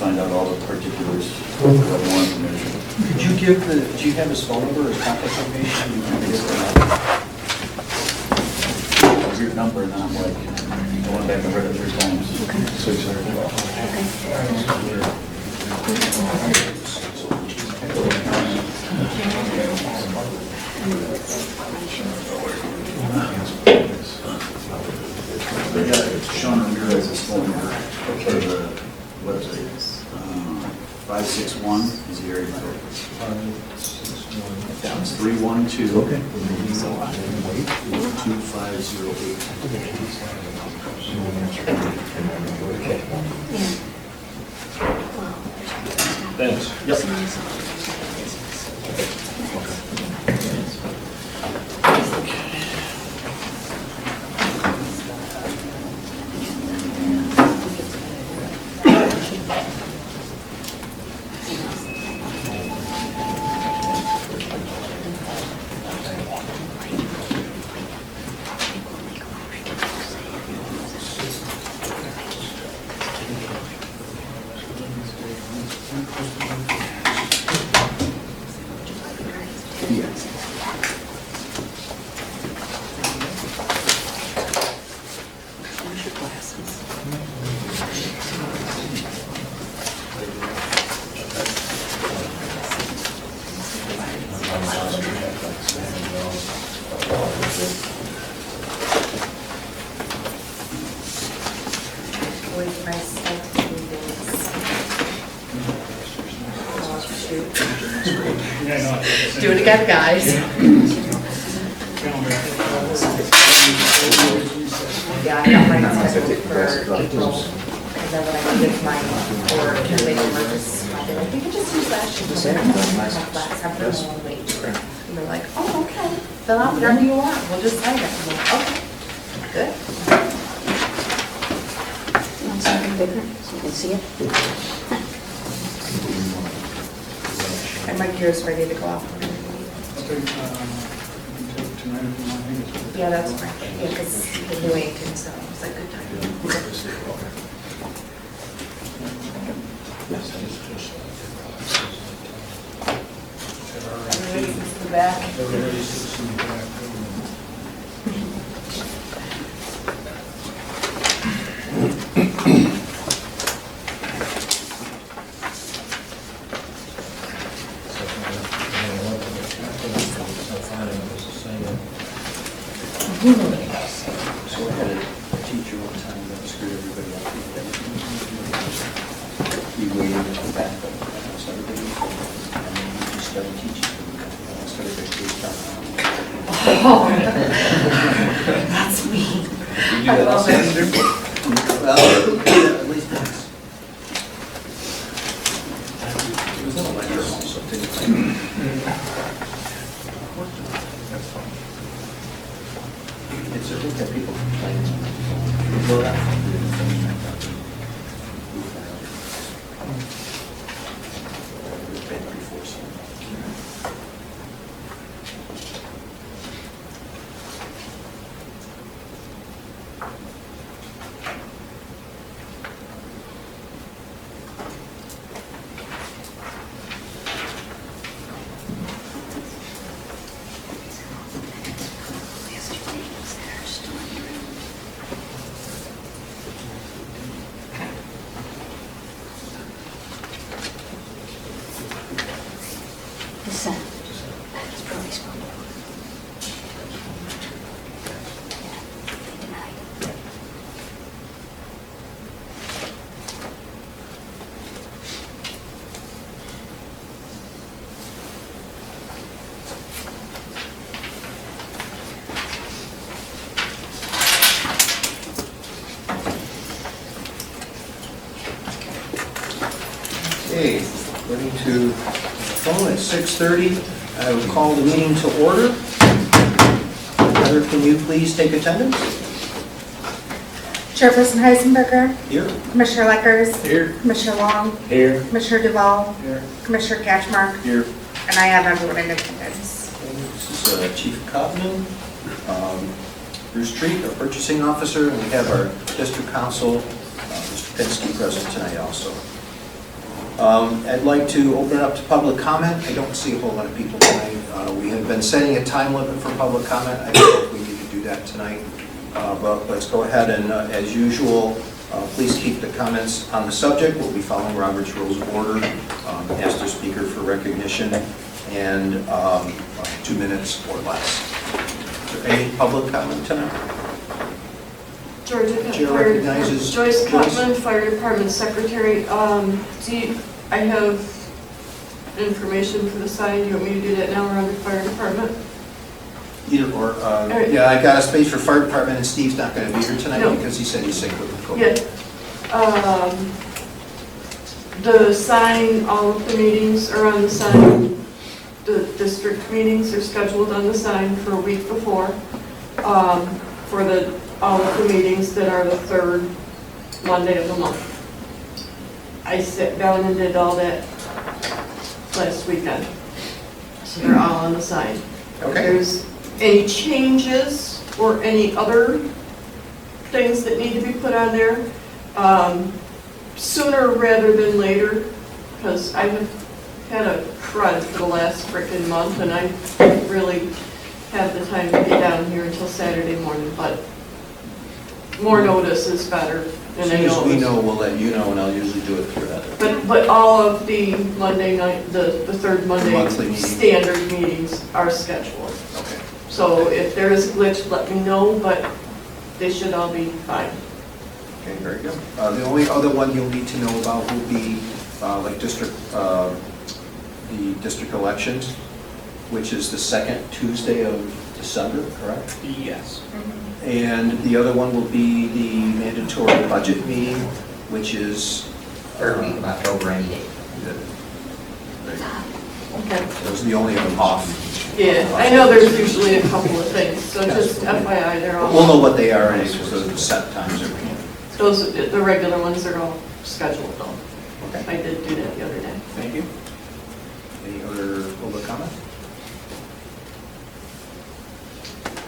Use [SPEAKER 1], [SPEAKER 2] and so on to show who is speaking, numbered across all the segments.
[SPEAKER 1] find out all the particulars, more information.
[SPEAKER 2] Could you give do you have his phone number or his contact information? You can give it
[SPEAKER 1] Your number, and then I'm like, I went back and read it 3 times. So Sean Ramirez's phone number for the website. 561 is the area code. 312
[SPEAKER 3] Okay.
[SPEAKER 1] 2508.
[SPEAKER 3] Thanks.
[SPEAKER 1] Yep.
[SPEAKER 4] With my stuff do it again, guys. Yeah, I got mine scheduled for April, and then when I give mine for campaign purchase, I think it just used last year. And they're like, oh, okay, fill out whatever you want, we'll just sign it. I'm like, okay, good.
[SPEAKER 5] Want something bigger so you can see it?
[SPEAKER 4] And my gear's ready to go off. Yeah, that's fine. Yeah, because the new ink and so it's a good time. Everybody's in the back.
[SPEAKER 1] So I had a teacher one time that screwed everybody up. He waited until back up, started waiting for him, and then he just started teaching him. Started their stage time.
[SPEAKER 4] Oh, that's me.
[SPEAKER 1] You do that also? Well, at least once. It was not like her also, didn't It's a thing that people complain about. Well, that's before so.
[SPEAKER 5] This is probably small. Yeah, they denied.
[SPEAKER 2] Okay, according to the phone at 6:30, I will call the meeting to order. Heather, can you please take attendance?
[SPEAKER 4] Chairperson Heisenberger,
[SPEAKER 2] Here.
[SPEAKER 4] Commissioner Leckers,
[SPEAKER 2] Here.
[SPEAKER 4] Commissioner Long,
[SPEAKER 2] Here.
[SPEAKER 4] Commissioner Duval,
[SPEAKER 2] Here.
[SPEAKER 4] Commissioner Catchmark,
[SPEAKER 2] Here.
[SPEAKER 4] and I have everyone in attendance.
[SPEAKER 2] This is Chief Cotman, Bruce Treat, our purchasing officer, and we have our district council, Mr. Pinsky, present tonight also. I'd like to open it up to public comment. I don't see a whole lot of people tonight. We have been setting a time limit for public comment. I don't know if we need to do that tonight. But let's go ahead and, as usual, please keep the comments on the subject. We'll be following Robert's Rules of Order. Ask the speaker for recognition and 2 minutes or less. Is there any public comment tonight? Chair recognizes
[SPEAKER 3] Joyce
[SPEAKER 2] Joyce.
[SPEAKER 3] Cutman, Fire Department Secretary. I have information for the sign. Do you want me to do that now around the fire department?
[SPEAKER 2] Either or.
[SPEAKER 3] right.
[SPEAKER 2] Yeah, I got a space for fire department, and Steve's not going to be here tonight
[SPEAKER 3] No.
[SPEAKER 2] because he said he's sick with the COVID.
[SPEAKER 3] Yeah. The sign, all of the meetings are on the sign. The district meetings are scheduled on the sign for a week before. For all of the meetings that are the third Monday of the month. I sat down and did all that last weekend. So they're all on the sign. If
[SPEAKER 2] Okay.
[SPEAKER 3] there's any changes or any other things that need to be put on there, sooner rather than later, because I have had a crud for the last frickin' month, and I don't really have the time to get down here until Saturday morning, but more notice is better.
[SPEAKER 2] As soon as we know, we'll let you know, and I'll usually do it through that.
[SPEAKER 3] But all of the Monday night, the third
[SPEAKER 2] Monthly
[SPEAKER 3] Monday
[SPEAKER 2] meeting.
[SPEAKER 3] standard meetings are scheduled.
[SPEAKER 2] Okay.
[SPEAKER 3] So if there is a glitch, let me know, but they should all be fine.
[SPEAKER 2] Okay, very good. The only other one you'll need to know about will be like the district elections, which is the second Tuesday of December, correct?
[SPEAKER 1] Yes.
[SPEAKER 2] And the other one will be the mandatory budget meeting, which is
[SPEAKER 6] Third week of October, any day.
[SPEAKER 3] Okay.
[SPEAKER 2] Those are the only of them off.
[SPEAKER 3] Yeah, I know there's usually a couple of things, so just FYI, they're all.
[SPEAKER 2] We'll know what they are anyway, so the set times are.
[SPEAKER 3] Those, the regular ones are all scheduled though.
[SPEAKER 2] Okay,
[SPEAKER 3] I did do that the other day.
[SPEAKER 2] thank you. Any other public comment?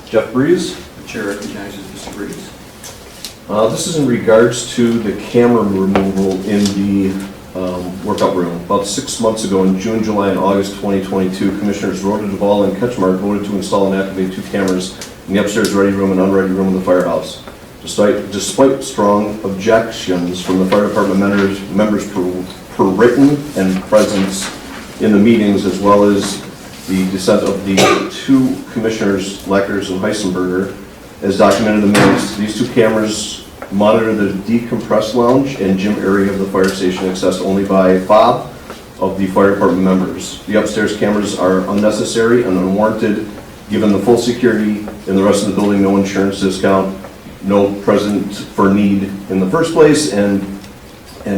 [SPEAKER 7] Jeff Breeze.
[SPEAKER 2] The chair recognizes Mr. Breeze.
[SPEAKER 7] This is in regards to the camera removal in the workout room. About 6 months ago, in June, July, and August 2022, Commissioners Rhoda Duvall and Ketchmark voted to install and activate 2 cameras in the upstairs ready room and unready room of the firehouse. Despite strong objections from the fire department members per written and presence in the meetings, as well as the dissent of the 2 commissioners, Leckers and Heisenberger, as documented in the minutes, these 2 cameras monitor the decompressed lounge and gym area of the fire station, accessed only by fob of the fire department members. The upstairs cameras are unnecessary and unwarranted, given the full security in the rest of the building, no insurance discount, no present for need in the first place, and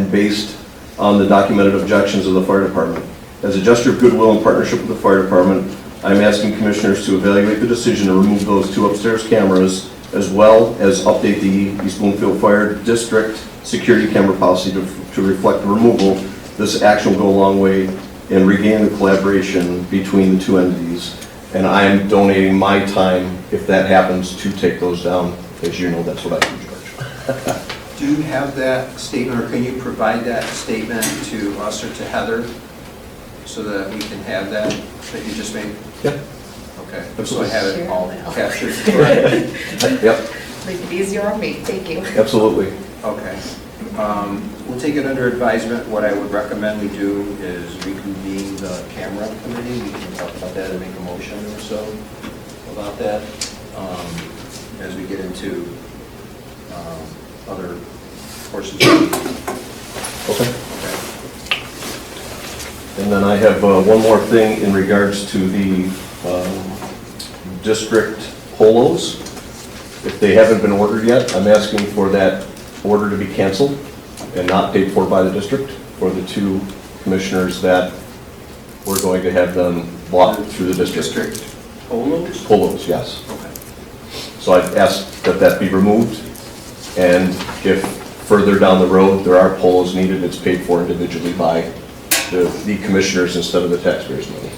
[SPEAKER 7] based on the documented objections of the fire department. As a gesture of goodwill and partnership with the fire department, I'm asking commissioners to evaluate the decision to remove those 2 upstairs cameras, as well as update the East Bloomfield Fire District security camera policy to reflect the removal. This action will go a long way in regaining the collaboration between the 2 entities. And I am donating my time, if that happens, to take those down. As you know, that's what I do, George.
[SPEAKER 2] Do you have that statement, or can you provide that statement to us or to Heather, so that we can have that you just made?
[SPEAKER 7] Yeah.
[SPEAKER 2] Okay, so I have it all
[SPEAKER 4] Sure.
[SPEAKER 2] captured.
[SPEAKER 7] Yep,
[SPEAKER 4] Make it easier on me, thank you.
[SPEAKER 7] absolutely.
[SPEAKER 2] Okay. We'll take it under advisement. What I would recommend we do is reconvene the camera committee. We can talk about that and make a motion or so about that as we get into other portions of the meeting.
[SPEAKER 7] Okay.
[SPEAKER 2] Okay.
[SPEAKER 7] And then I have one more thing in regards to the district polos. If they haven't been ordered yet, I'm asking for that order to be canceled and not paid for by the district for the 2 commissioners that we're going to have them blocked through the district.
[SPEAKER 2] District polos?
[SPEAKER 7] Polos, yes.
[SPEAKER 2] Okay.
[SPEAKER 7] So I'd ask that that be removed, and if further down the road there are polos needed, it's paid for individually by the commissioners instead of the taxpayers' money.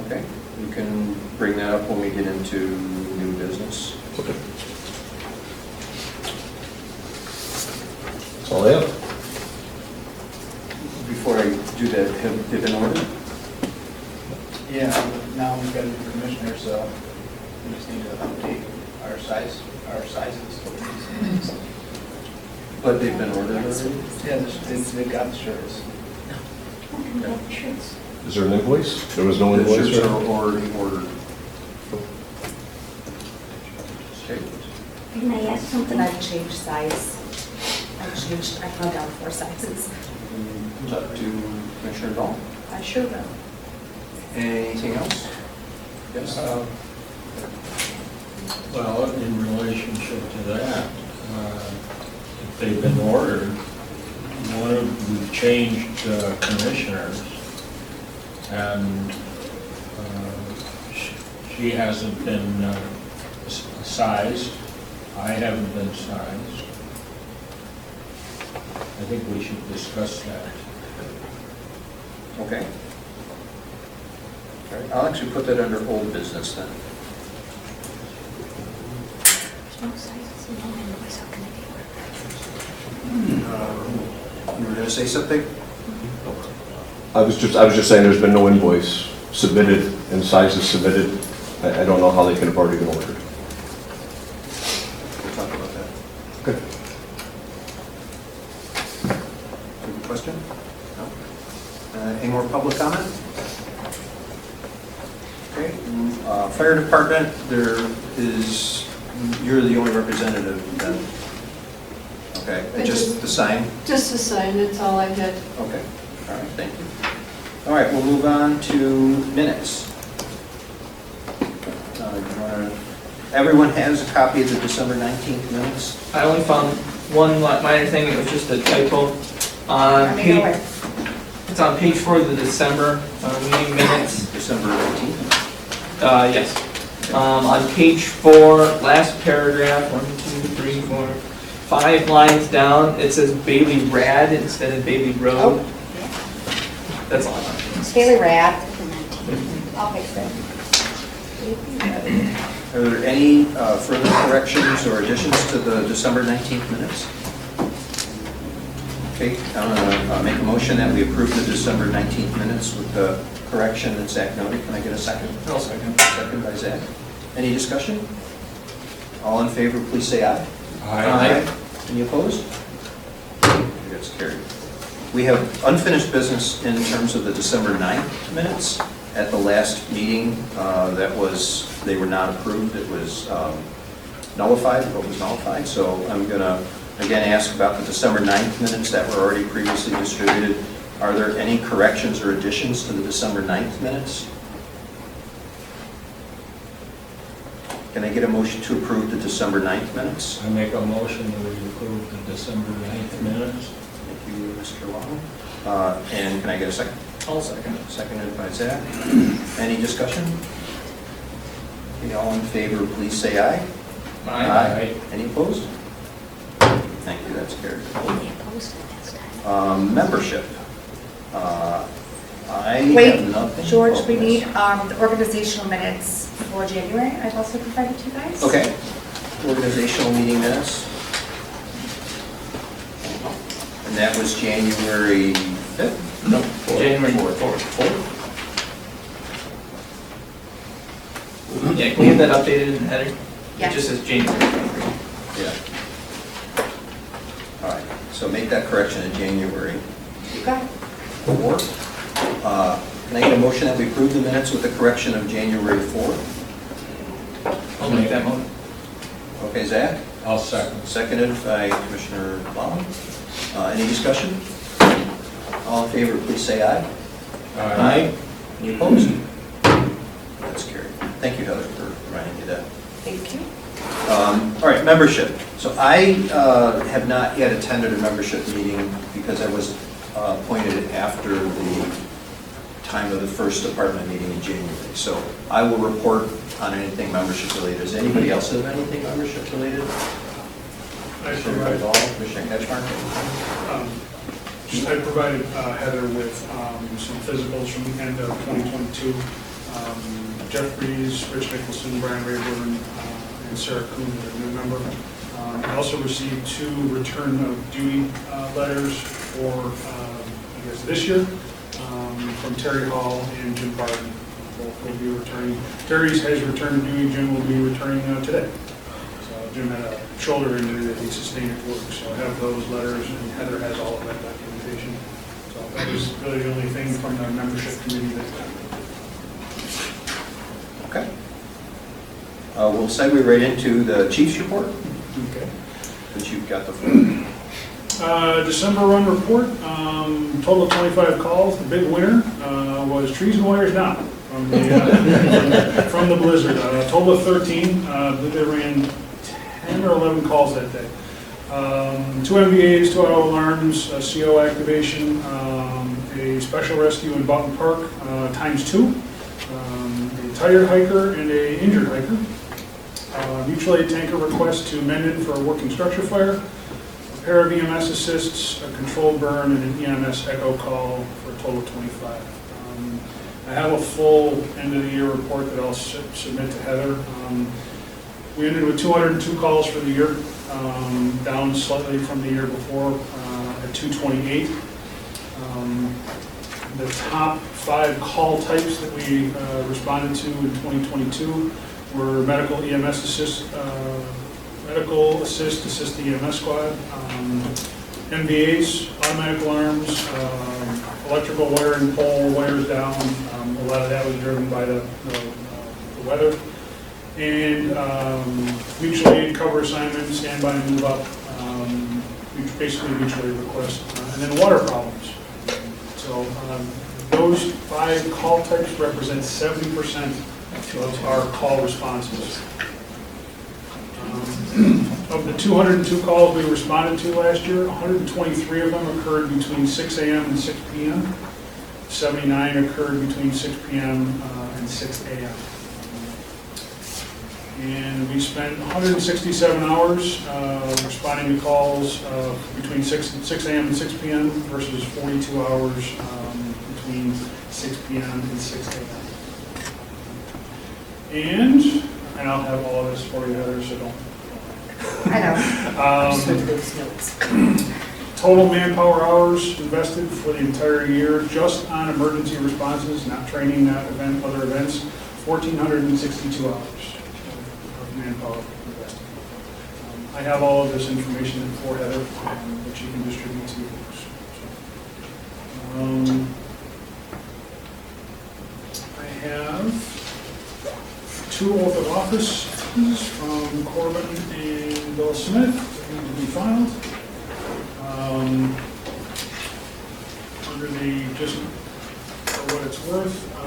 [SPEAKER 2] Okay. You can bring that up when we get into new business.
[SPEAKER 7] Okay. That's all I have.
[SPEAKER 2] Have they been ordered?
[SPEAKER 1] Yeah, but now we've got a new commissioner, so we just need to update our sizes.
[SPEAKER 2] But they've been ordered already?
[SPEAKER 1] Yeah, they've got the shirts.
[SPEAKER 5] Shirts.
[SPEAKER 7] Is there an invoice? There was no
[SPEAKER 2] The
[SPEAKER 7] invoice?
[SPEAKER 2] shirts
[SPEAKER 7] right?
[SPEAKER 2] are already ordered. Okay.
[SPEAKER 5] Can I ask something?
[SPEAKER 4] And I've changed size. I found down 4 sizes.
[SPEAKER 2] It's up to Commissioner Dahl.
[SPEAKER 4] I sure will.
[SPEAKER 2] Anything else? Yes?
[SPEAKER 8] Well, in relationship to that, if they've been ordered, we've changed commissioners, and she hasn't been sized, I haven't been sized. I think we should discuss that.
[SPEAKER 2] Okay. All right, I'll actually put that under old business then.
[SPEAKER 5] There's no sizes, no invoice, how can it be ordered?
[SPEAKER 2] You were going to say something?
[SPEAKER 7] I was just saying there's been no invoice submitted and sizes submitted. I don't know how they could have already been ordered.
[SPEAKER 2] We'll talk about that.
[SPEAKER 7] Good.
[SPEAKER 2] Any question? No? Any more public comment? Okay. Fire department, you're the only representative then? Okay, just the sign?
[SPEAKER 3] Just a sign, that's all I had.
[SPEAKER 2] Okay, all right, thank you. All right, we'll move on to minutes. Everyone has a copy of the December 19th minutes?
[SPEAKER 9] I only found one minor thing, it was just a typo.
[SPEAKER 4] Let me go away.
[SPEAKER 9] It's on page 4 of the December meeting minutes.
[SPEAKER 2] December 18th?
[SPEAKER 9] Yes. On page 4, last paragraph, 1, 2, 3, 4, 5 lines down, it says Bailey Rad instead of Bailey Road.
[SPEAKER 4] Oh.
[SPEAKER 9] That's all I want.
[SPEAKER 4] Haley Rad.
[SPEAKER 5] The 19th.
[SPEAKER 4] I'll fix it.
[SPEAKER 2] Are there any further corrections or additions to the December 19th minutes? Okay, I'm going to make a motion that we approve the December 19th minutes with the correction that Zach noted. Can I get a second?
[SPEAKER 9] I'll second.
[SPEAKER 2] Second by Zach. Any discussion? All in favor, please say aye. Any opposed? That's carried. We have unfinished business in terms of the December 9th minutes. At the last meeting, they were not approved. It was nullified, what was nullified. So I'm going to, again, ask about the December 9th minutes that were already previously distributed. Are there any corrections or additions to the December 9th minutes? Can I get a motion to approve the December 9th minutes?
[SPEAKER 8] I make a motion that we approve the December 9th minutes.
[SPEAKER 2] Thank you, Mr. Long. And can I get a second?
[SPEAKER 9] I'll second.
[SPEAKER 2] Seconded by Zach. Any discussion? Okay, all in favor, please say aye.
[SPEAKER 8] Aye.
[SPEAKER 2] Any opposed? Thank you, that's carried.
[SPEAKER 5] They opposed it last time.
[SPEAKER 2] Membership. I have
[SPEAKER 4] Wait,
[SPEAKER 2] nothing.
[SPEAKER 4] George,
[SPEAKER 2] Oh,
[SPEAKER 4] we need
[SPEAKER 2] yes.
[SPEAKER 4] the organizational minutes for January. I've also provided to you guys.
[SPEAKER 2] Okay, organizational meeting minutes. And that was January 5th?
[SPEAKER 9] No, January
[SPEAKER 2] 4th.
[SPEAKER 9] 4th. Yeah, can we have that updated in the header? It
[SPEAKER 4] Yes.
[SPEAKER 9] just says January 23.
[SPEAKER 2] Yeah. All right, so make that correction in January
[SPEAKER 4] You got it.
[SPEAKER 2] 4th. Can I get a motion that we approve the minutes with the correction of January 4th?
[SPEAKER 9] I'll make that motion.
[SPEAKER 2] Okay, Zach?
[SPEAKER 8] I'll second.
[SPEAKER 2] Seconded by Commissioner Long. Any discussion? All in favor, please say aye. Any opposed? That's carried. Thank you, Heather, for reminding me that.
[SPEAKER 4] Thank you.
[SPEAKER 2] All right, membership. So I have not yet attended a membership meeting because I was appointed after the time of the first department meeting in January. So I will report on anything membership related. Does anybody else have anything membership related? Commissioner Ball, Commissioner Ketchmark?
[SPEAKER 10] I provided Heather with some physicals from the end of 2022. Jeff Breeze, Rich Nicholson, Brian Rayburn, and Sarah Kuhn, a new member. I also received 2 return of duty letters for, I guess, this year. from Terry Hall and Jim Barton. Both will be returning. Terry's has returned to duty, Jim will be returning today. So Jim had a shoulder injury that he sustained at work, so I have those letters, and Heather has all of that documentation. So that was really the only thing from the membership committee that
[SPEAKER 2] Okay. We'll segue right into the chief's report,
[SPEAKER 10] okay.
[SPEAKER 2] since you've got the floor.
[SPEAKER 10] December run report, total of 25 calls. The big winner was trees and wires down from the, from the blizzard. Total of 13. They ran 10 or 11 calls that day. 2 MVAs, 2 auto alarms, a CO activation, a special rescue in Button Park ×2, a tired hiker and a injured hiker. Mutual aid tanker request to Mendon for a working structure fire. A pair of EMS assists, a controlled burn, and an EMS echo call for a total of 25. I have a full end of the year report that I'll submit to Heather. We ended with 202 calls for the year, down slightly from the year before at 228. The top 5 call types that we responded to in 2022 were medical EMS assist, assist EMS squad, MVAs, automatic alarms, electrical wiring pole, wires down. A lot of that was driven by the weather. And mutual aid cover assignment, standby and move up, basically mutual aid request. And then water problems. So those 5 call types represent 70% of our call responses. Of the 202 calls we responded to last year, 123 of them occurred between 6 a.m. and 6 p.m. 79 occurred between 6 p.m. And 6 a.m. And we spent 167 hours responding to calls between 6 a.m. and 6 p.m. versus 42 hours between 6 p.m. and 6 a.m. And I'll have all of this for you, Heather, so don't.
[SPEAKER 4] I know. Just with those notes.
[SPEAKER 10] Total manpower hours invested for the entire year, just on emergency responses, not training, not other events, 1,462 hours of manpower invested. I have all of this information for Heather, which you can distribute to you folks. I have 2 oath of office from Corbin and Bill Smith that need to be filed. Under the, just for what it's worth, I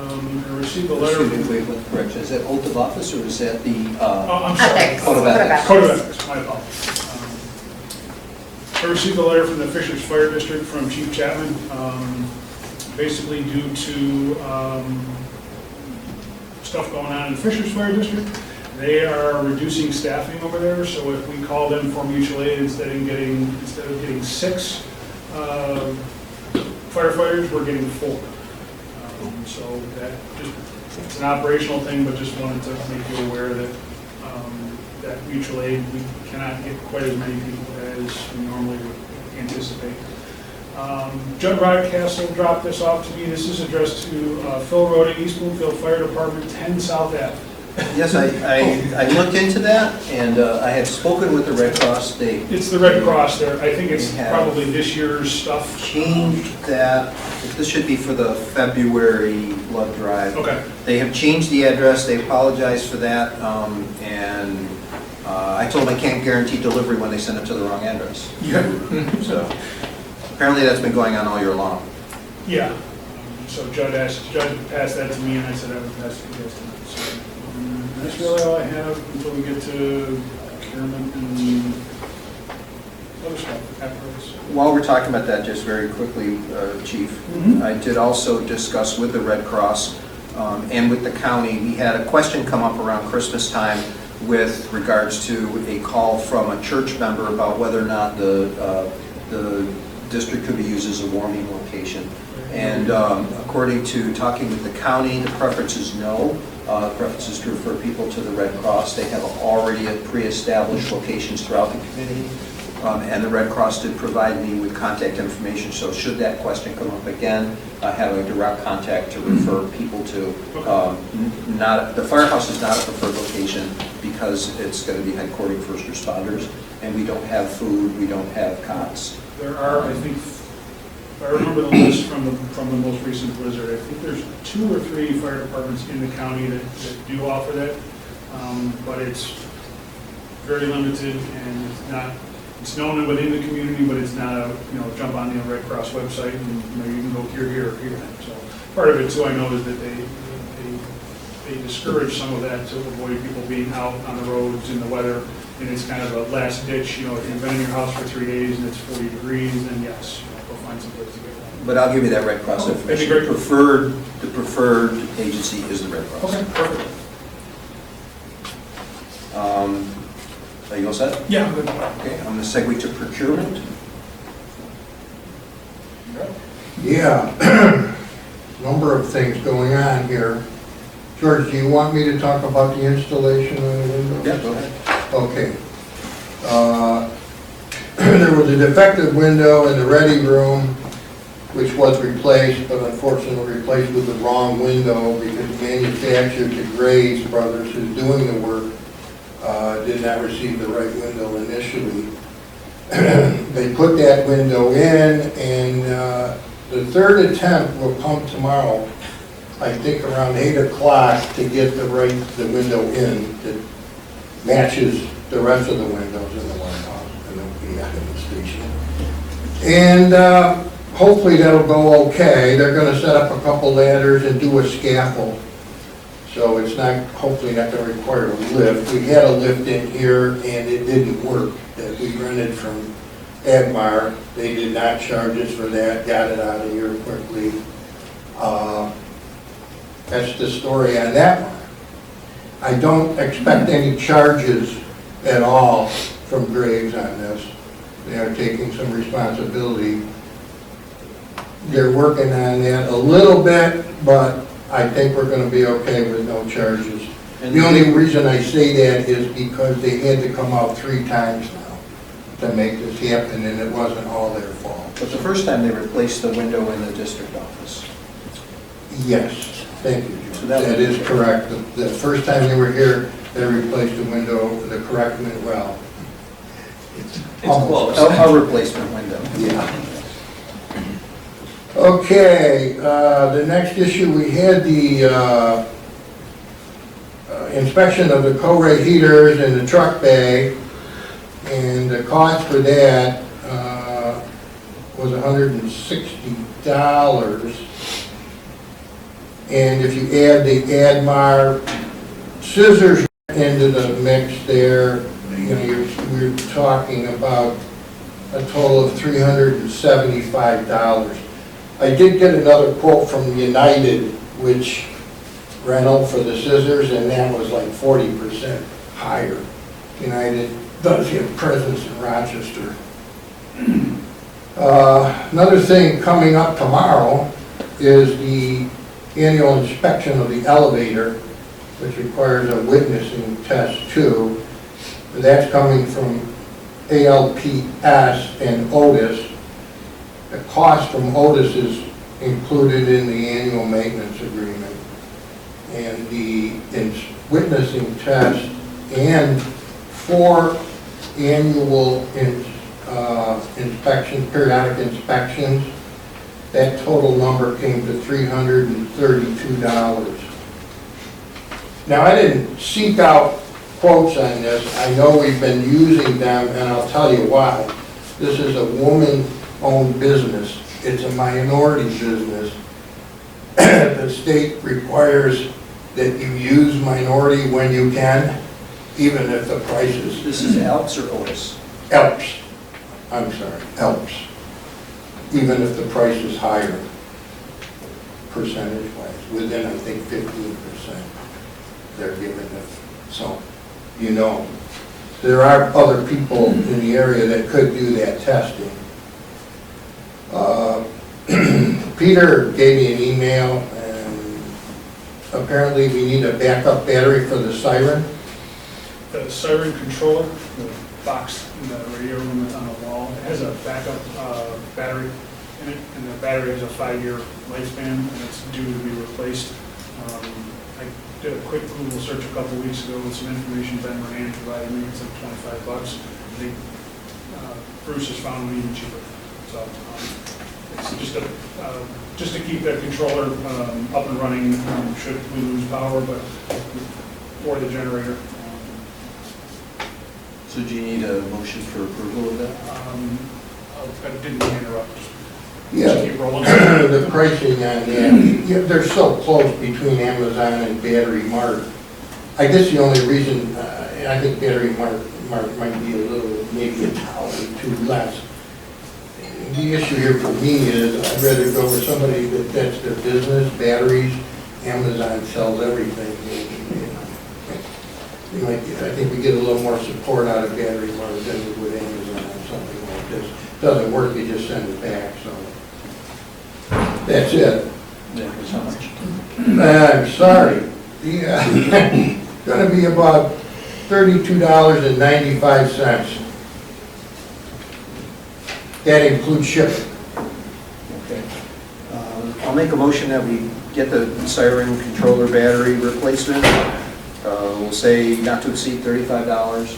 [SPEAKER 10] received a letter.
[SPEAKER 2] Excuse me, wait, correction. Is that oath of office or is that the
[SPEAKER 10] I'm sorry.
[SPEAKER 4] Ethics.
[SPEAKER 2] Code of ethics?
[SPEAKER 10] Code of ethics, my apologies. I received a letter from the Fishers Fire District from Chief Chapman, basically due to stuff going on in the Fishers Fire District. They are reducing staffing over there, so if we call them for mutual aid, instead of getting 6 firefighters, we're getting 4. So that just, it's an operational thing, but just wanted to make you aware that that mutual aid, we cannot get quite as many people as we normally would anticipate. Judd Rodcastle dropped this off to me. This is addressed to Phil Rhoda, East Bloomfield Fire Department, 10 South Ave.
[SPEAKER 2] Yes, I looked into that, and I had spoken with the Red Cross.
[SPEAKER 10] It's the Red Cross there. I think it's
[SPEAKER 2] They have
[SPEAKER 10] probably this year's stuff.
[SPEAKER 2] changed that. This should be for the February blood drive.
[SPEAKER 10] Okay.
[SPEAKER 2] They have changed the address. They apologize for that, and I told them I can't guarantee delivery when they send it to the wrong address.
[SPEAKER 10] Yeah.
[SPEAKER 2] So apparently that's been going on all year long.
[SPEAKER 10] Yeah. So Judd passed that to me, and I said I would pass it to you guys tonight. So, that's really all I have until we get to procurement and other stuff afterwards.
[SPEAKER 2] While we're talking about that, just very quickly, Chief, I did also discuss with the Red Cross and with the county. We had a question come up around Christmas time with regards to a call from a church member about whether or not the district could be used as a warming location. And according to talking with the county, the preference is no. The preference is to refer people to the Red Cross. They have already pre-established locations throughout the community. And the Red Cross did provide me with contact information, so should that question come up again, I have a direct contact to refer people to. The firehouse is not a preferred location because it's going to be headquartering first responders, and we don't have food, we don't have cots.
[SPEAKER 10] There are, I think, if I remember the list from the most recent blizzard, I think there's 2 or 3 fire departments in the county that do offer that, but it's very limited and it's known within the community, but it's not a, jump on the Red Cross website and you can go here, or here. So part of it too, I know, is that they discourage some of that to avoid people being out on the roads in the weather. And it's kind of a last ditch, if you've been in your house for 3 days and it's 40 degrees, then yes, go find some place to get one.
[SPEAKER 2] But I'll give you that Red Cross information.
[SPEAKER 10] That'd be great.
[SPEAKER 2] The preferred agency is the Red Cross.
[SPEAKER 10] Okay, perfect.
[SPEAKER 2] Are you all set?
[SPEAKER 10] Yeah, I'm good.
[SPEAKER 2] Okay, I'm going to segue to procurement.
[SPEAKER 11] Yeah, number of things going on here. George, do you want me to talk about the installation of the windows?
[SPEAKER 2] Yeah, go ahead.
[SPEAKER 11] Okay. There was a defective window in the ready room, which was replaced, but unfortunately replaced with the wrong window because the manufacturer, the Graves Brothers, who's doing the work, did not receive the right window initially. They put that window in, and the third attempt will come tomorrow, I think around 8 o'clock, to get the window in that matches the rest of the windows in the warehouse and the station. And hopefully that'll go okay. They're going to set up a couple ladders and do a scaffold. So it's hopefully not going to require a lift. We had a lift in here and it didn't work that we rented from Admar. They did not charge us for that, got it out of here quickly. That's the story on that one. I don't expect any charges at all from Graves on this. They are taking some responsibility. They're working on that a little bit, but I think we're going to be okay with no charges. And the only reason I say that is because they had to come out 3 times now to make this happen, and it wasn't all their fault.
[SPEAKER 2] But the first time they replaced the window in the district office.
[SPEAKER 11] Yes, thank you, George.
[SPEAKER 2] So
[SPEAKER 11] that is correct. The first time they were here, they replaced the window, the correct window, well,
[SPEAKER 9] It's close.
[SPEAKER 2] A replacement window.
[SPEAKER 11] yeah. Okay, the next issue, we had the inspection of the co-ray heaters in the truck bay, and the cost for that was $160. And if you add the Admar scissors into the mix there, we're talking about a total of $375. I did get another quote from United, which rental for the scissors, and that was like 40% higher. United does have presence in Rochester. Another thing coming up tomorrow is the annual inspection of the elevator, which requires a witnessing test too. That's coming from ALPS and Otis. The cost from Otis is included in the annual maintenance agreement. And the witnessing test and 4 annual inspections, periodic inspections, that total number came to $332. Now, I didn't seek out quotes on this. I know we've been using them, and I'll tell you why. This is a woman-owned business. It's a minority business. The state requires that you use minority when you can, even if the price is...
[SPEAKER 2] This is Alps or Otis?
[SPEAKER 11] Alps. I'm sorry, Alps. Even if the price is higher, percentage-wise, within, I think, 15%, they're giving it. So, there are other people in the area that could do that testing. Peter gave me an email, and apparently we need a backup battery for the siren.
[SPEAKER 10] The siren controller, the box in the radio room that's on the wall. It has a backup battery in it, and the battery has a 5-year lifespan, and it's due to be replaced. I did a quick Google search a couple weeks ago with some information Ben Moran provided me. It's like $25. I think Bruce has found one even cheaper. So it's just to keep that controller up and running should we lose power, but for the generator.
[SPEAKER 2] So do you need a motion for approval of that?
[SPEAKER 10] I didn't mean to interrupt.
[SPEAKER 11] Yeah,
[SPEAKER 10] Just keep rolling.
[SPEAKER 11] the pricing on that, yeah, they're so close between Amazon and Battery Mart. I guess the only reason, I think Battery Mart might be a little, maybe $1 or $2 less. The issue here for me is I'd rather go with somebody that's their business, batteries. Amazon sells everything. You might, I think we get a little more support out of Battery Mart than we would Amazon or something like this. Doesn't work, you just send it back, so. That's it.
[SPEAKER 2] Yeah, it's how much?
[SPEAKER 11] I'm sorry. Yeah. Gonna be about $32.95. That includes shipping.
[SPEAKER 2] Okay. I'll make a motion that we get the siren controller battery replacement. We'll say not to exceed $35.